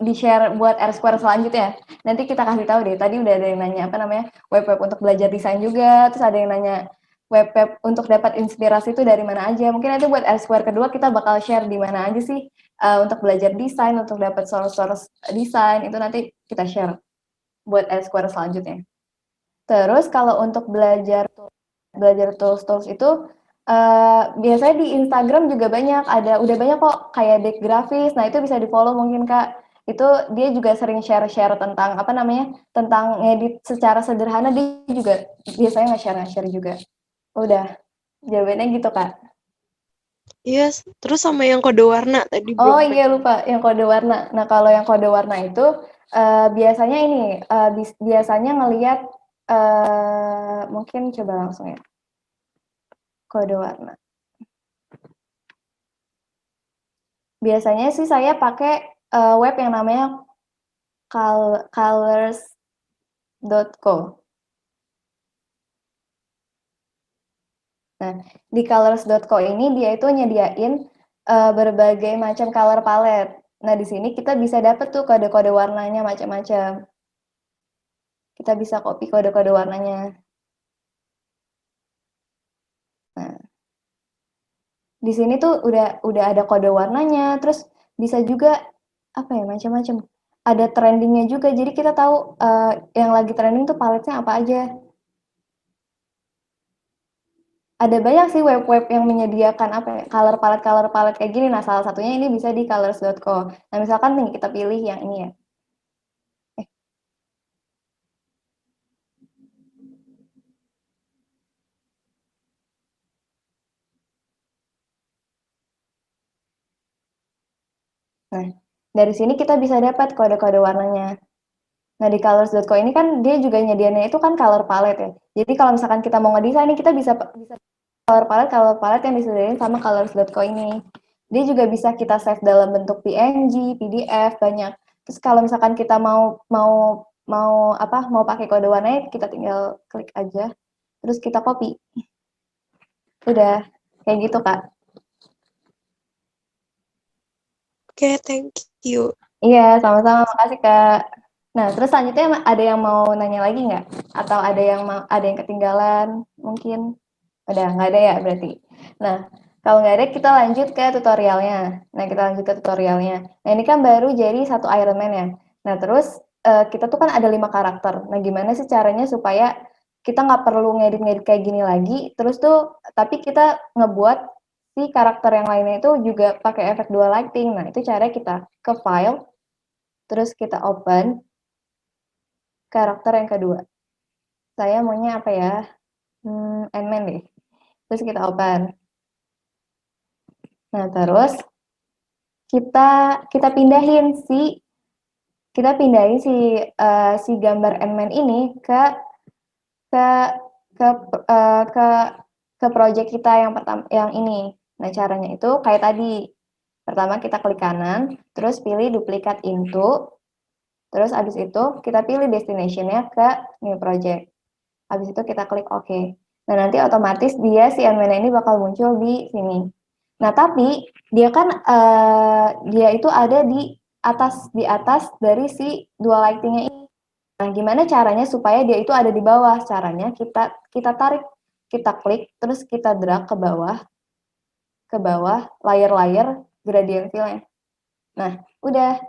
di-share buat R-Square selanjutnya. Nanti kita kasih tahu deh. Tadi udah ada yang nanya apa namanya web-web untuk belajar desain juga. Terus ada yang nanya web-web untuk dapat inspirasi itu dari mana aja. Mungkin nanti buat R-Square kedua kita bakal share di mana aja sih untuk belajar desain, untuk dapat source-source desain itu nanti kita share buat R-Square selanjutnya. Terus kalau untuk belajar tools itu Biasanya di Instagram juga banyak, udah banyak kok kayak Dek Grafis. Nah, itu bisa di-follow mungkin, Kak. Itu dia juga sering share-share tentang apa namanya? Tentang ngedit secara sederhana, dia juga biasanya nge-share juga. Udah, jawabannya gitu, Kak. Iya, terus sama yang kode warna tadi Oh belum iya lupa, yang kode warna. Nah, kalau yang kode warna itu biasanya ini biasanya ngelihat mungkin coba langsung ya. Kode warna. Biasanya sih saya pakai web yang namanya colors.co. Nah, di colors.co ini dia itu nyediain berbagai macam color palette. Nah, di sini kita bisa dapat tuh kode-kode warnanya macam-macam. Kita bisa copy kode-kode warnanya. Nah, di sini tuh udah ada kode warnanya, terus bisa juga apa ya macam-macam. Ada trendingnya juga, jadi kita tahu yang lagi trending tuh paletnya apa aja. Ada banyak sih web-web yang menyediakan apa ya, color palette kayak gini. Nah, salah satunya ini bisa di colors.co. Nah, misalkan nih kita pilih yang ini ya. Nah, dari sini kita bisa dapat kode-kode warnanya. Nah, di colors.co ini kan dia juga nyediainnya itu kan color palette ya. Jadi kalau misalkan kita mau ngedesain nih, kita bisa color palette yang disediain sama colors.co ini. Dia juga bisa kita save dalam bentuk PNG, PDF banyak. Terus kalau misalkan kita mau pakai kode warnanya, kita tinggal klik aja, terus kita copy. Udah kayak gitu, Kak. Oke, thank you. Iya, sama-sama. Makasih, Kak. Nah, terus selanjutnya ada yang mau nanya lagi nggak? Atau ada yang ketinggalan mungkin? Udah, nggak ada ya berarti. Nah, kalau nggak ada kita lanjut ke tutorialnya. Nah, ini kan baru jadi satu Iron Man ya. Nah, terus kita tuh kan ada 5 karakter. Nah, gimana sih caranya supaya kita nggak perlu ngedit-ngedit kayak gini lagi, terus tuh tapi kita ngebuat si karakter yang lainnya itu juga pakai efek dual lighting. Nah, itu caranya kita ke file, terus kita open karakter yang kedua. Saya maunya apa ya? Ant-Man deh. Terus kita open. Nah, terus kita pindahin si gambar Ant-Man ini ke ke eh, ke ke project kita yang pertama yang ini. Nah, caranya itu kayak tadi. Pertama kita klik kanan, terus pilih duplikat into, terus abis itu kita pilih destination-nya ke new project. Habis itu kita klik OK. Nah, nanti otomatis si Ant-Man ini bakal muncul di sini. Nah, tapi dia itu ada di atas dari si dual lighting-nya ini. Nah, gimana caranya supaya dia itu ada di bawah? Caranya kita tarik, kita klik, terus kita drag ke bawah layer-layer gradient fill-nya. Nah, udah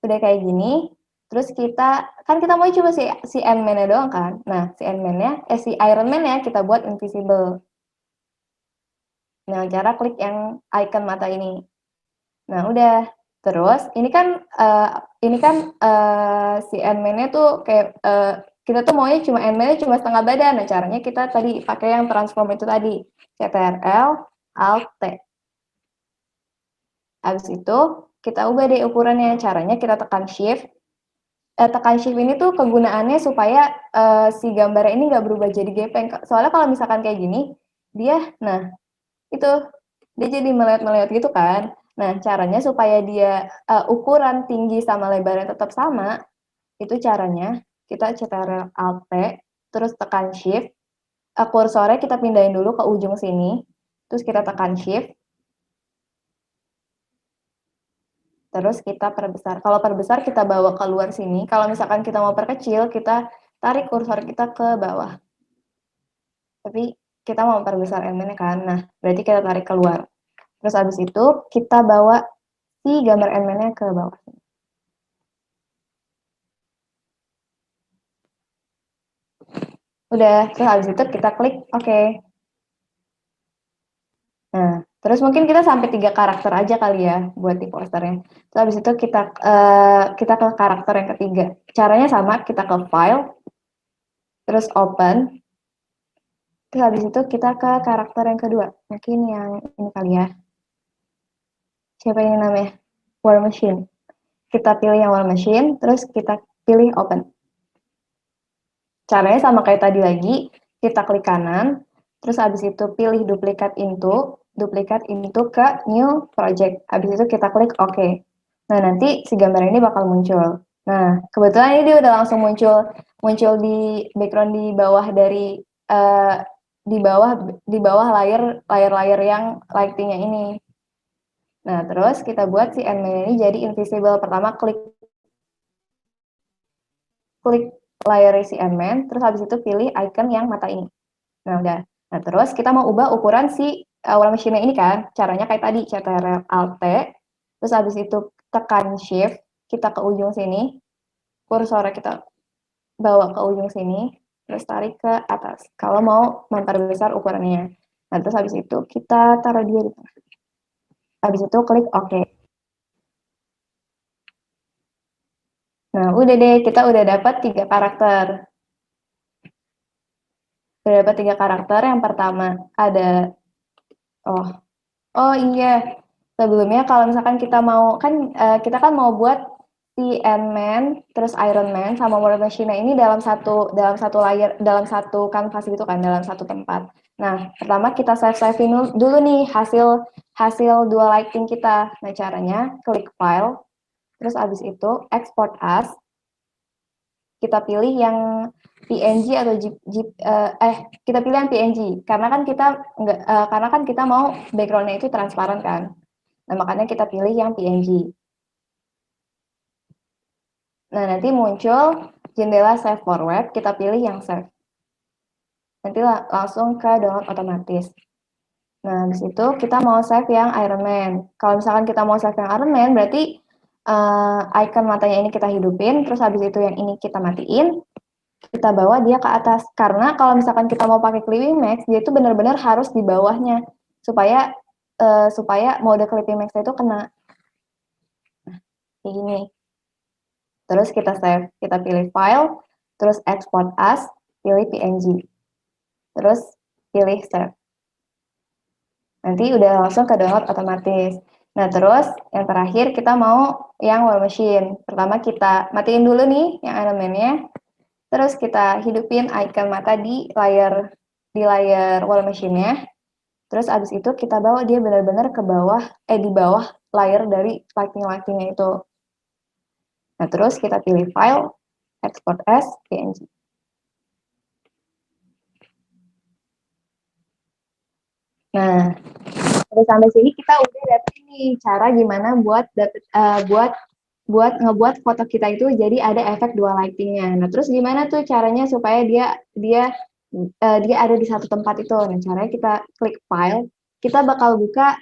kayak gini. Terus kita mau cuma si Ant-Man-nya doang kan. Nah, si Iron Man-nya kita buat invisible. Nah, cara klik yang icon mata ini. Nah, udah. Terus si Ant-Man-nya tuh kayak kita tuh maunya cuma Ant-Man-nya cuma setengah badan. Nah, caranya kita tadi pakai yang transform itu tadi. Ctrl Alt T. Habis itu kita ubah deh ukurannya. Caranya kita tekan Shift. Tekan Shift ini tuh kegunaannya supaya si gambarnya ini nggak berubah jadi gepeng. Soalnya kalau misalkan kayak gini, nah itu dia jadi meleot-meleot gitu kan. Nah, caranya supaya dia ukuran tinggi sama lebarnya tetap sama, itu caranya kita Ctrl Alt T, terus tekan Shift, kursornya kita pindahin dulu ke ujung sini, terus kita tekan Shift, terus kita perbesar. Kalau perbesar kita bawa keluar sini. Kalau misalkan kita mau perkecil, kita tarik kursor kita ke bawah. Tapi kita mau perbesar elemennya kan. Nah, berarti kita tarik keluar. Terus habis itu kita bawa si gambar elemennya ke bawah. Udah, terus habis itu kita klik OK. Terus mungkin kita sampai 3 karakter aja kali ya buat di posternya. Terus habis itu kita ke karakter yang ketiga. Caranya sama, kita ke file, terus open, terus habis itu kita ke karakter yang kedua. Mungkin yang ini kali ya. Siapa ini namanya? War Machine. Kita pilih yang War Machine, terus kita pilih open. Caranya sama kayak tadi lagi, kita klik kanan, terus habis itu pilih duplicate into ke new project. Habis itu kita klik OK. Nah, nanti si gambar ini bakal muncul. Nah, kebetulan ini dia udah langsung muncul di background di bawah dari di bawah layar yang lighting-nya ini. Nah, terus kita buat si Ant-Man ini jadi invisible. Pertama klik layar si Ant-Man, terus habis itu pilih icon yang mata ini. Nah, udah. Nah, terus kita mau ubah ukuran si War Machine ini kan. Caranya kayak tadi, Ctrl Alt T, terus habis itu tekan Shift, kita ke ujung sini, kursornya kita bawa ke ujung sini, terus tarik ke atas. Kalau mau memperbesar ukurannya. Nah, terus habis itu kita taruh dia di tengah. Habis itu klik OK. Nah, udah deh, kita udah dapat 3 karakter. Udah dapat 3 karakter. Yang pertama ada, oh iya, sebelumnya kalau misalkan kita mau, kita kan mau buat si Ant-Man, terus Iron Man, sama War Machine ini dalam satu layar, dalam satu kanvas gitu kan, dalam satu tempat. Nah, pertama kita save dulu nih hasil 2 lighting kita. Nah, caranya klik file, terus abis itu export as, kita pilih yang PNG atau kita pilih yang PNG karena kan kita mau backgroundnya itu transparan kan. Nah, makanya kita pilih yang PNG. Nah, nanti muncul jendela save for web, kita pilih yang save. Nanti langsung ke download otomatis. Nah, habis itu kita mau save yang Iron Man. Kalau misalkan kita mau save yang Iron Man, berarti icon matanya ini kita hidupin, terus habis itu yang ini kita matiin, kita bawa dia ke atas. Karena kalau misalkan kita mau pakai Clipping Max, dia itu benar-benar harus di bawahnya supaya mode Clipping Max itu kena. Nah, kayak gini. Terus kita save, kita pilih file, terus export as, pilih PNG. Terus pilih save. Nanti udah langsung ke download otomatis. Nah, terus yang terakhir kita mau yang War Machine. Pertama kita matiin dulu nih yang elemennya. Terus kita hidupin icon mata di layar War Machine-nya. Terus abis itu kita bawa dia benar-benar ke bawah, di bawah layar dari lighting-lightingnya itu. Nah, terus kita pilih file, export as, PNG. Nah, sampai sini kita udah dapet nih cara gimana buat ngebuat foto kita itu jadi ada efek 2 lightingnya. Nah, terus gimana tuh caranya supaya dia ada di satu tempat itu. Nah, caranya kita klik file, kita bakal buka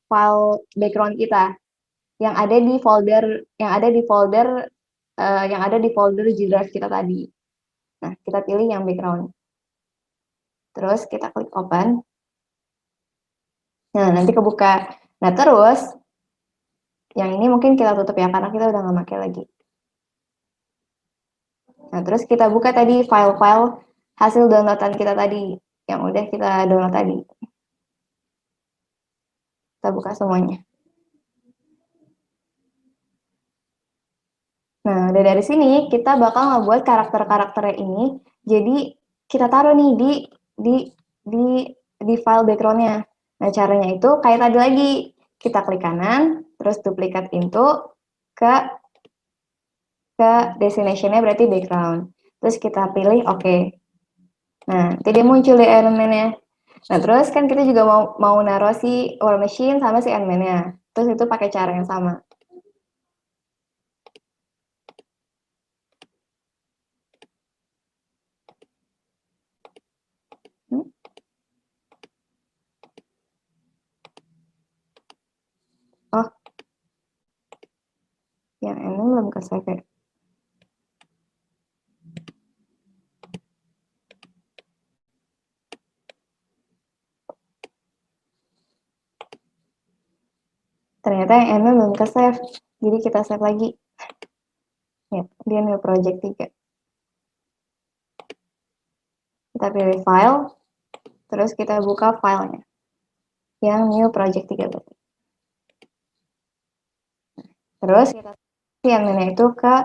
file background kita yang ada di folder G Drive kita tadi. Nah, kita pilih yang background. Terus kita klik open. Nah, nanti kebuka. Nah, terus yang ini mungkin kita tutup ya, karena kita udah nggak pakai lagi. Nah, terus kita buka tadi file-file hasil downloadan kita tadi, yang udah kita download tadi. Kita buka semuanya. Nah, udah dari sini, kita bakal ngebuat karakter-karakternya ini, jadi kita taruh nih di file background-nya. Nah, caranya itu kayak tadi lagi, kita klik kanan, terus duplicate into ke destination-nya berarti background. Terus kita pilih OK. Nah, nanti dia muncul di elemennya. Nah, terus kan kita juga mau naruh si War Machine sama si Ant-Man-nya. Terus itu pakai cara yang sama. Oh, yang ini belum ke save. Ternyata yang M-nya belum ke save. Jadi kita save lagi. Ya, dia new project 3. Kita pilih file, terus kita buka filenya. Yang new project 3 berarti. Terus kita adminnya itu ke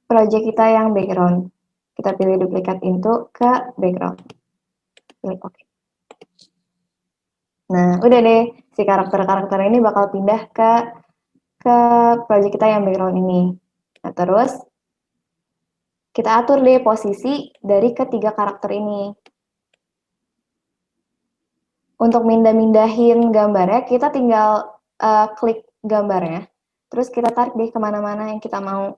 project kita yang background. Kita pilih duplikat into ke background. Pilih oke. Nah, udah deh, si karakter-karakter ini bakal pindah ke project kita yang background ini. Nah, terus kita atur deh posisi dari ketiga karakter ini. Untuk mindahin gambarnya, kita tinggal klik gambarnya, terus kita tarik deh kemana-mana yang kita mau.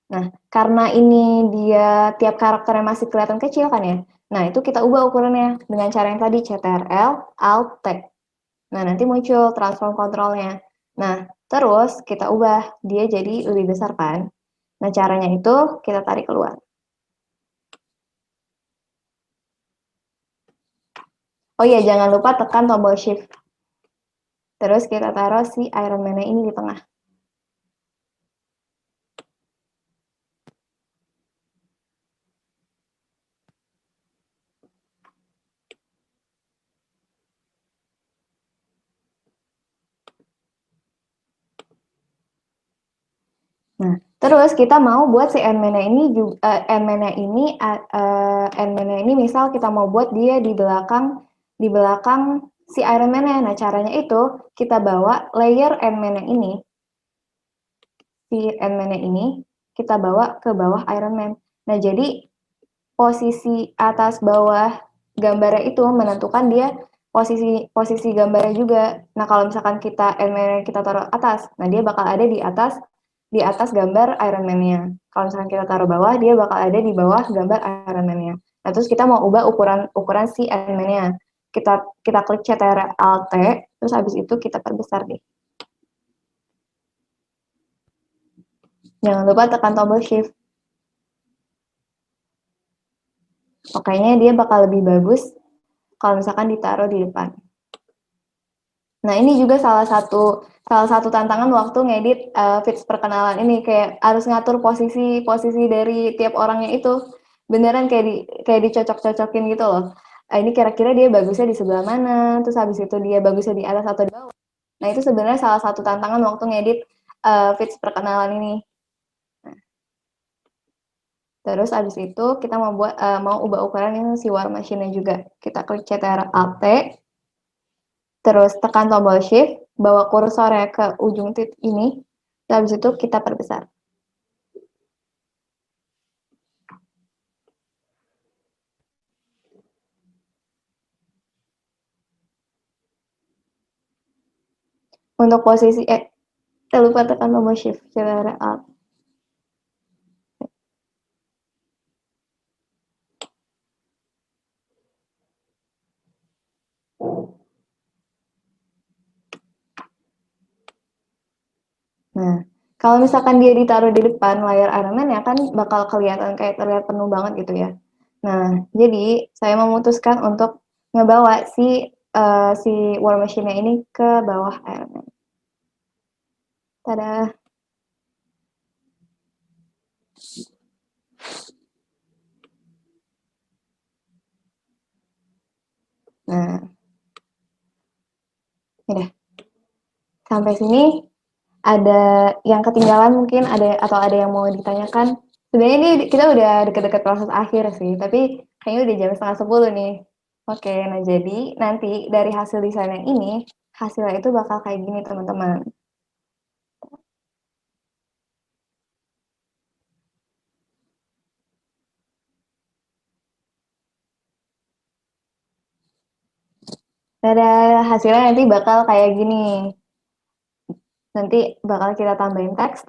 Nah, karena ini dia tiap karakternya masih kelihatan kecil kan ya, nah itu kita ubah ukurannya dengan cara yang tadi, CTRL, Alt, T. Nah, nanti muncul transform kontrolnya. Nah, terus kita ubah, dia jadi lebih besar kan. Nah, caranya itu kita tarik keluar. Oh iya, jangan lupa tekan tombol Shift. Terus kita taruh si Iron Man-nya ini di tengah. Nah, terus kita mau buat si Ant-Man-nya ini juga Ant-Man-nya ini misal kita mau buat dia di belakang si Iron Man-nya. Nah, caranya itu kita bawa layer Ant-Man-nya ini. Si Ant-Man-nya ini kita bawa ke bawah Iron Man. Nah, jadi posisi atas bawah gambarnya itu menentukan dia posisi gambarnya juga. Nah, kalau misalkan kita Ant-Man kita taruh atas, nah dia bakal ada di atas gambar Iron Man-nya. Kalau misalkan kita taruh bawah, dia bakal ada di bawah gambar Iron Man-nya. Nah, terus kita mau ubah ukuran si Iron Man-nya. Kita klik CTRL Alt T, terus habis itu kita perbesar deh. Jangan lupa tekan tombol Shift. Pokoknya dia bakal lebih bagus kalau misalkan ditaruh di depan. Nah, ini juga salah satu tantangan waktu ngedit feeds perkenalan ini, kayak harus ngatur posisi dari tiap orangnya itu. Beneran kayak dicocok-cocokin gitu loh. Ini kira-kira dia bagusnya di sebelah mana, terus habis itu dia bagusnya di atas atau di bawah. Nah, itu sebenarnya salah satu tantangan waktu ngedit feeds perkenalan ini. Terus abis itu kita mau ubah ukuran ini si War Machine-nya juga. Kita klik CTRL Alt T, terus tekan tombol Shift, bawa kursornya ke ujung titik ini, dan habis itu kita perbesar. Untuk posisi, kita lupa tekan tombol Shift, CTRL Alt. Nah, kalau misalkan dia ditaruh di depan layar Iron Man ya kan bakal kelihatan kayak terlihat penuh banget gitu ya. Nah, jadi saya memutuskan untuk ngebawa si War Machine-nya ini ke bawah Iron Man. Tada. Nah, udah. Sampai sini ada yang ketinggalan mungkin ada yang mau ditanyakan. Sebenarnya ini kita udah deket-deket proses akhir sih, tapi kayaknya udah jam 9:30 nih. Oke, nah jadi nanti dari hasil desain yang ini, hasilnya itu bakal kayak gini teman-teman. Dadah, hasilnya nanti bakal kayak gini. Nanti bakal kita tambahin teks,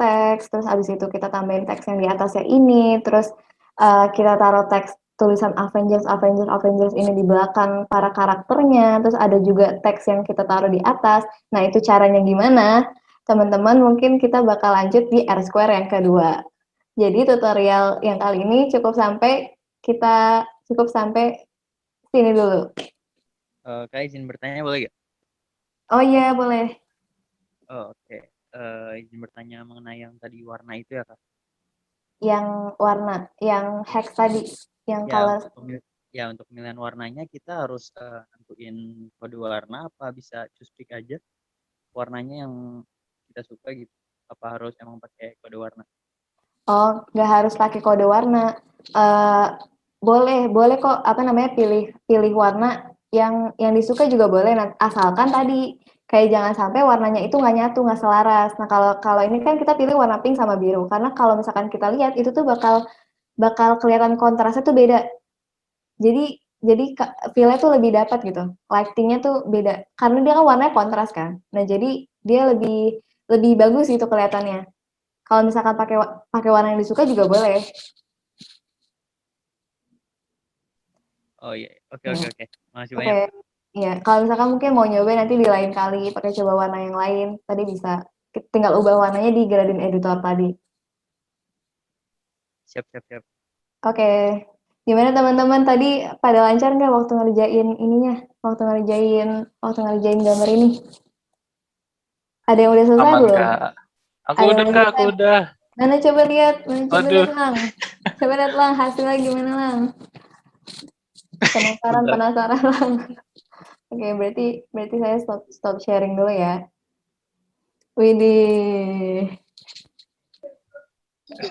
terus abis itu kita tambahin teks yang di atasnya ini, terus kita taruh teks tulisan Avengers ini di belakang para karakternya, terus ada juga teks yang kita taruh di atas. Nah, itu caranya gimana? Teman-teman mungkin kita bakal lanjut di R-Square yang kedua. Jadi tutorial yang kali ini cukup sampai sini dulu. Kak izin bertanya boleh gak? Oh iya, boleh. Oh, oke. Izin bertanya mengenai yang tadi warna itu ya, Kak. Yang warna, yang hex tadi, yang Ya, color. untuk pemilihan warnanya kita harus nentuin kode warna apa bisa choose pick aja warnanya yang kita suka gitu. Apa harus emang pakai kode warna? Oh, nggak harus pakai kode warna. Eh, boleh kok apa namanya pilih warna yang disuka juga boleh. Nah, asalkan tadi kayak jangan sampai warnanya itu nggak nyatu, nggak selaras. Nah, kalau kalau ini kan kita pilih warna pink sama biru karena kalau misalkan kita lihat itu tuh bakal bakal kelihatan kontrasnya tuh beda. Jadi feel-nya tuh lebih dapat gitu. Lighting-nya tuh beda karena dia kan warnanya kontras kan. Nah, jadi dia lebih lebih bagus gitu kelihatannya. Kalau misalkan pakai warna yang disuka juga boleh. Oh iya, oke Ya. oke oke. Makasih Oke. banyak. Iya, kalau misalkan mungkin mau nyoba nanti di lain kali pakai coba warna yang lain, tadi bisa tinggal ubah warnanya di gradient editor tadi. Siap siap siap. Oke. Gimana teman-teman tadi pada lancar nggak waktu ngerjain ininya? Waktu ngerjain gambar ini? Ada yang udah selesai Aman, belum? Kak. Aku Ada udah, yang Kak. selesai? Aku udah. Mana coba lihat, Aduh, Lang. Coba lihat Lang, hasilnya gimana Lang? Penasaran, bentar. penasaran Lang. Oke, berarti saya stop sharing dulu ya. Widih.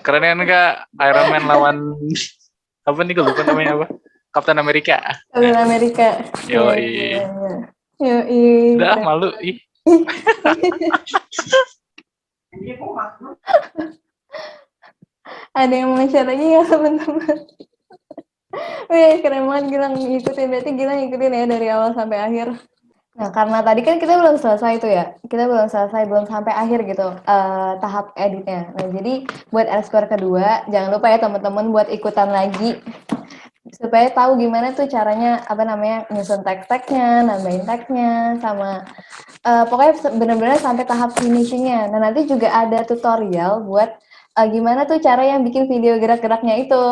Keren kan, Kak? Iron Man lawan apa nih? Gue lupa namanya apa? Kapten Amerika. Captain Amerika. Iya, Yoi. iya, iya. Yoi, Udah, keren. malu. Ih. Ada yang mau share lagi ya teman-teman? Wih, keren banget Gilang ngikutin. Berarti Gilang ngikutin ya dari awal sampai akhir. Nah, karena tadi kan kita belum selesai tuh ya. Kita belum sampai akhir gitu tahap editnya. Nah, jadi buat L-score kedua, jangan lupa ya teman-teman buat ikutan lagi supaya tahu gimana tuh caranya apa namanya nyusun teks-teksnya, nambahin teksnya, sama pokoknya benar-benar sampai tahap finishingnya. Nah, nanti juga ada tutorial buat gimana tuh cara yang bikin video gerak-geraknya itu.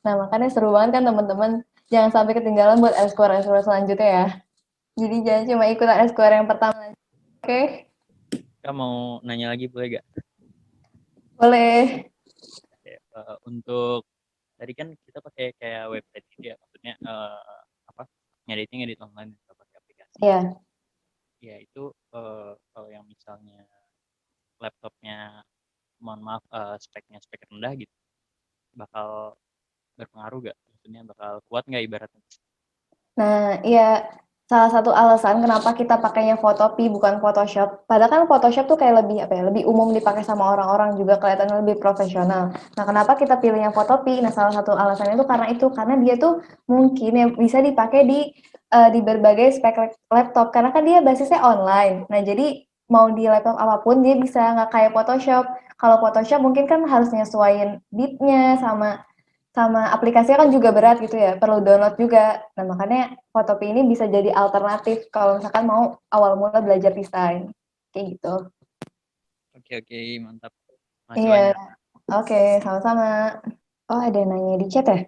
Nah, makanya seru banget kan teman-teman. Jangan sampai ketinggalan buat L-score selanjutnya ya. Jadi jangan cuma ikutan L-score yang pertama. Oke, Kak mau nanya lagi boleh gak? boleh. Oke, untuk tadi kan kita pakai kayak website gitu ya, maksudnya apa ngedit online kita pakai aplikasi. Iya. Ya itu kalau yang misalnya laptopnya mohon maaf speknya spek rendah gitu bakal berpengaruh gak? Maksudnya bakal kuat nggak ibaratnya? Nah, iya salah satu alasan kenapa kita pakainya Photopea bukan Photoshop. Padahal kan Photoshop tuh kayak lebih apa ya, lebih umum dipakai sama orang-orang juga kelihatannya lebih profesional. Nah, kenapa kita pilihnya Photopea? Nah, salah satu alasannya itu karena dia tuh mungkin yang bisa dipakai di berbagai spek laptop karena kan dia basisnya online. Nah, jadi mau di laptop apapun dia bisa nggak kayak Photoshop. Kalau Photoshop mungkin kan harus nyesuaiin bitnya sama sama aplikasinya kan juga berat gitu ya, perlu download juga. Nah, makanya Photopea ini bisa jadi alternatif kalau misalkan mau awal mula belajar desain. Kayak gitu. Oke mantap. Masih Iya, banyak. oke, sama-sama. Oh, ada yang nanya di chat ya?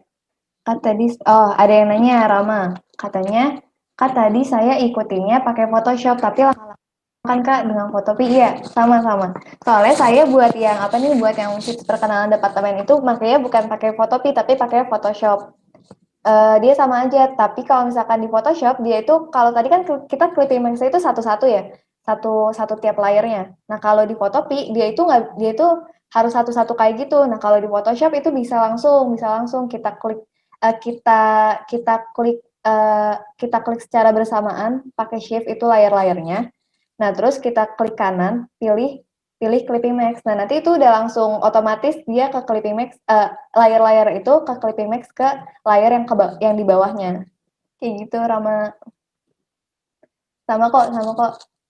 Ada yang nanya Rama. Katanya, Kak tadi saya ikutinnya pakai Photoshop, tapi lama-lama kan Kak dengan Photopea, iya, sama-sama. Soalnya saya buat yang sheet perkenalan departemen itu makanya bukan pakai Photopea, tapi pakai Photoshop. Dia sama aja, tapi kalau misalkan di Photoshop dia itu kalau tadi kan kita clipping mask itu satu-satu ya, satu satu tiap layernya. Nah kalau di Photopea dia itu nggak, dia itu harus satu-satu kayak gitu. Nah kalau di Photoshop itu bisa langsung kita klik eh, kita kita klik secara bersamaan pakai shift itu layar-layarnya. Nah, terus kita klik kanan, pilih pilih Clipping Max. Nah, nanti itu udah langsung otomatis dia ke Clipping Max, layar-layar itu ke Clipping Max ke layar yang di bawahnya. Kayak gitu, Rama. Sama kok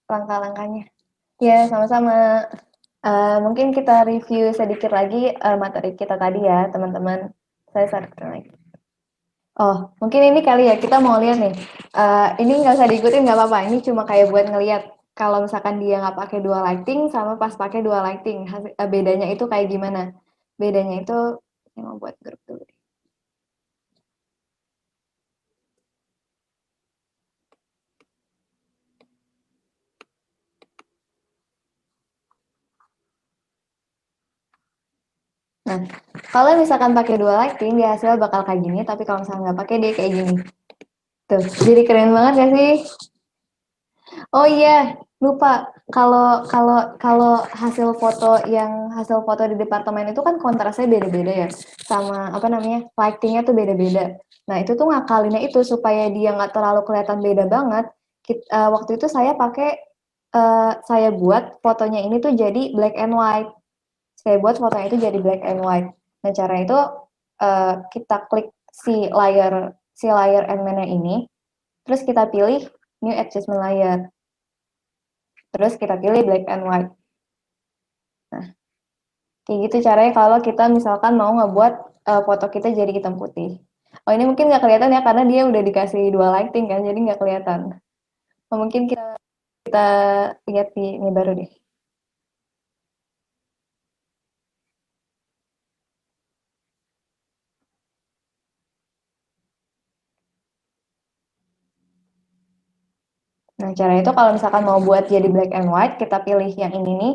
langkah-langkahnya. Ya, sama-sama. Mungkin kita review sedikit lagi materi kita tadi ya, teman-teman. Saya sarankan lagi. Oh, mungkin ini kali ya kita mau lihat nih. Ini nggak usah diikutin nggak apa-apa. Ini cuma kayak buat ngelihat kalau misalkan dia nggak pakai dual lighting sama pas pakai dual lighting, bedanya itu kayak gimana? Bedanya itu saya mau buat grup dulu. Nah, kalau misalkan pakai dual lighting, dia hasil bakal kayak gini, tapi kalau misalkan nggak pakai, dia kayak gini. Tuh, jadi keren banget gak sih? Oh iya, lupa. Kalau hasil foto di departemen itu kan kontrasnya beda-beda ya, sama apa namanya lightingnya tuh beda-beda. Nah itu tuh ngakalinnya itu supaya dia nggak terlalu kelihatan beda banget. Waktu itu saya buat fotonya ini tuh jadi black and white. Saya buat fotonya itu jadi black and white. Nah cara itu kita klik si layer element ini, terus kita pilih new adjustment layer. Terus kita pilih black and white. Nah, kayak gitu caranya kalau kita misalkan mau ngebuat foto kita jadi hitam putih. Oh ini mungkin nggak kelihatan ya karena dia udah dikasih dua lighting kan, jadi nggak kelihatan. Oh, mungkin kita lihat di ini baru deh. Nah cara itu kalau misalkan mau buat jadi black and white, kita pilih yang ini nih,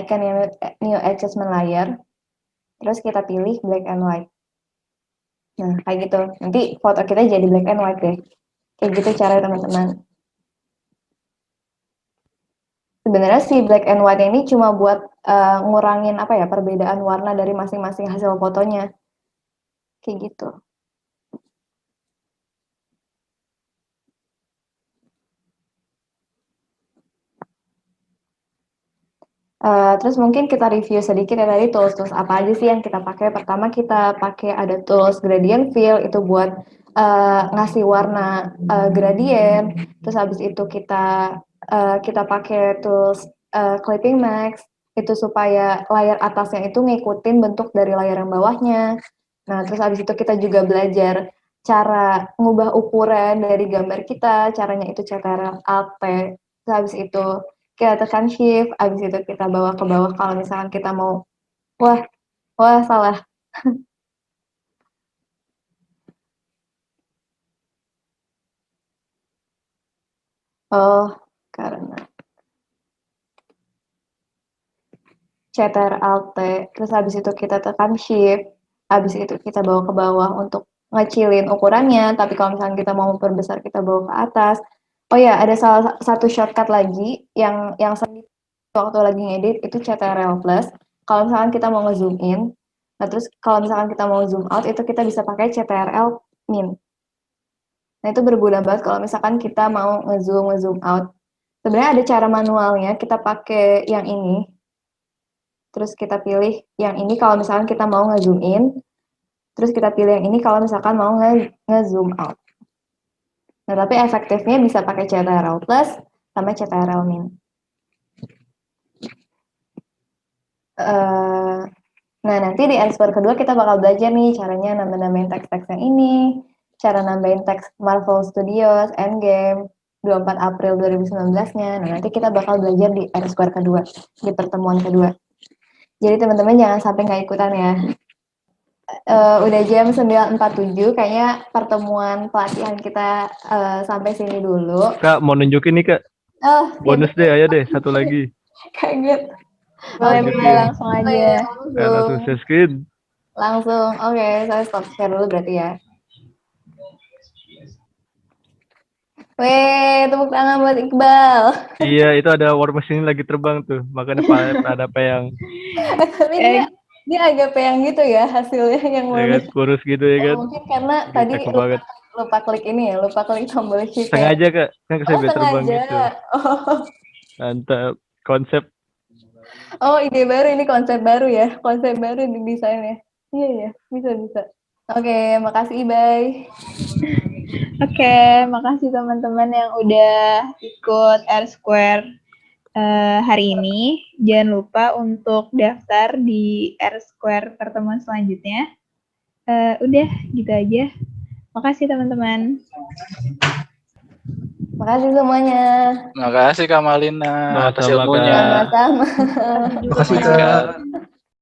icon new adjustment layer. Terus kita pilih black and white. Nah kayak gitu, nanti foto kita jadi black and white deh. Kayak gitu cara teman-teman. Sebenarnya si black and white ini cuma buat ngurangin apa ya perbedaan warna dari masing-masing hasil fotonya. Kayak gitu. Terus mungkin kita review sedikit ya tadi tools apa aja sih yang kita pakai. Pertama kita pakai ada tools gradient fill itu buat ngasih warna gradient. Terus habis itu kita pakai tools clipping max itu supaya layar atasnya itu ngikutin bentuk dari layar yang bawahnya. Nah, terus habis itu kita juga belajar cara ngubah ukuran dari gambar kita, caranya itu CTRL Alt P. Terus habis itu kita tekan shift, habis itu kita bawa ke bawah kalau misalkan kita mau, wah, salah. Oh, karena CTRL Alt T, terus habis itu kita tekan shift, habis itu kita bawa ke bawah untuk ngecilin ukurannya, tapi kalau misalkan kita mau memperbesar kita bawa ke atas. Oh ya, ada salah satu shortcut lagi yang sering waktu lagi ngedit itu CTRL plus. Kalau misalkan kita mau nge-zoom in, nah terus kalau misalkan kita mau zoom out itu kita bisa pakai CTRL min. Nah itu berguna banget kalau misalkan kita mau nge-zoom out. Sebenarnya ada cara manualnya, kita pakai yang ini. Terus kita pilih yang ini kalau misalkan kita mau nge-zoom in. Terus kita pilih yang ini kalau misalkan mau nge-zoom out. Nah, tapi efektifnya bisa pakai CTRL plus sama CTRL min. Nah, nanti di Elsewhere kedua kita bakal belajar nih caranya nambah-nambahin teks-teks yang ini, cara nambahin teks Marvel Studios, Endgame, 24 April 2019-nya. Nah, nanti kita bakal belajar di Elsewhere kedua, di pertemuan kedua. Jadi teman-teman jangan sampai nggak ikutan ya. Udah jam 9.47, kayaknya pertemuan pelatihan kita sampai sini dulu. Kak, mau nunjukin nih, Kak. Oh, Bonus deh, ayo deh, satu lagi. Kaget. Boleh Tunjukin. langsung aja. Langsung share screen. Langsung, oke, saya stop share dulu berarti ya. Weh, tepuk tangan buat Iqbal. Iya, itu ada war machine lagi terbang tuh, makanya ada peyang. Tapi dia agak peyang gitu ya hasilnya yang Ya kan, kurus gitu ya kan. mungkin karena tadi lupa klik ini ya, lupa klik tombol shift. Sengaja, Kak, kan saya biar terbang sengaja. gitu. Mantap, konsep. Oh, ide baru ini, konsep baru ya, konsep baru di desainnya. Iya ya, bisa. Oke, makasih Ibai. Oke, makasih teman-teman yang udah ikut R Square hari ini. Jangan lupa untuk daftar di R Square pertemuan selanjutnya. Udah, gitu aja. Makasih teman-teman. Makasih semuanya. Makasih Kak Malina atas ilmunya. Sama-sama. Makasih, Kak.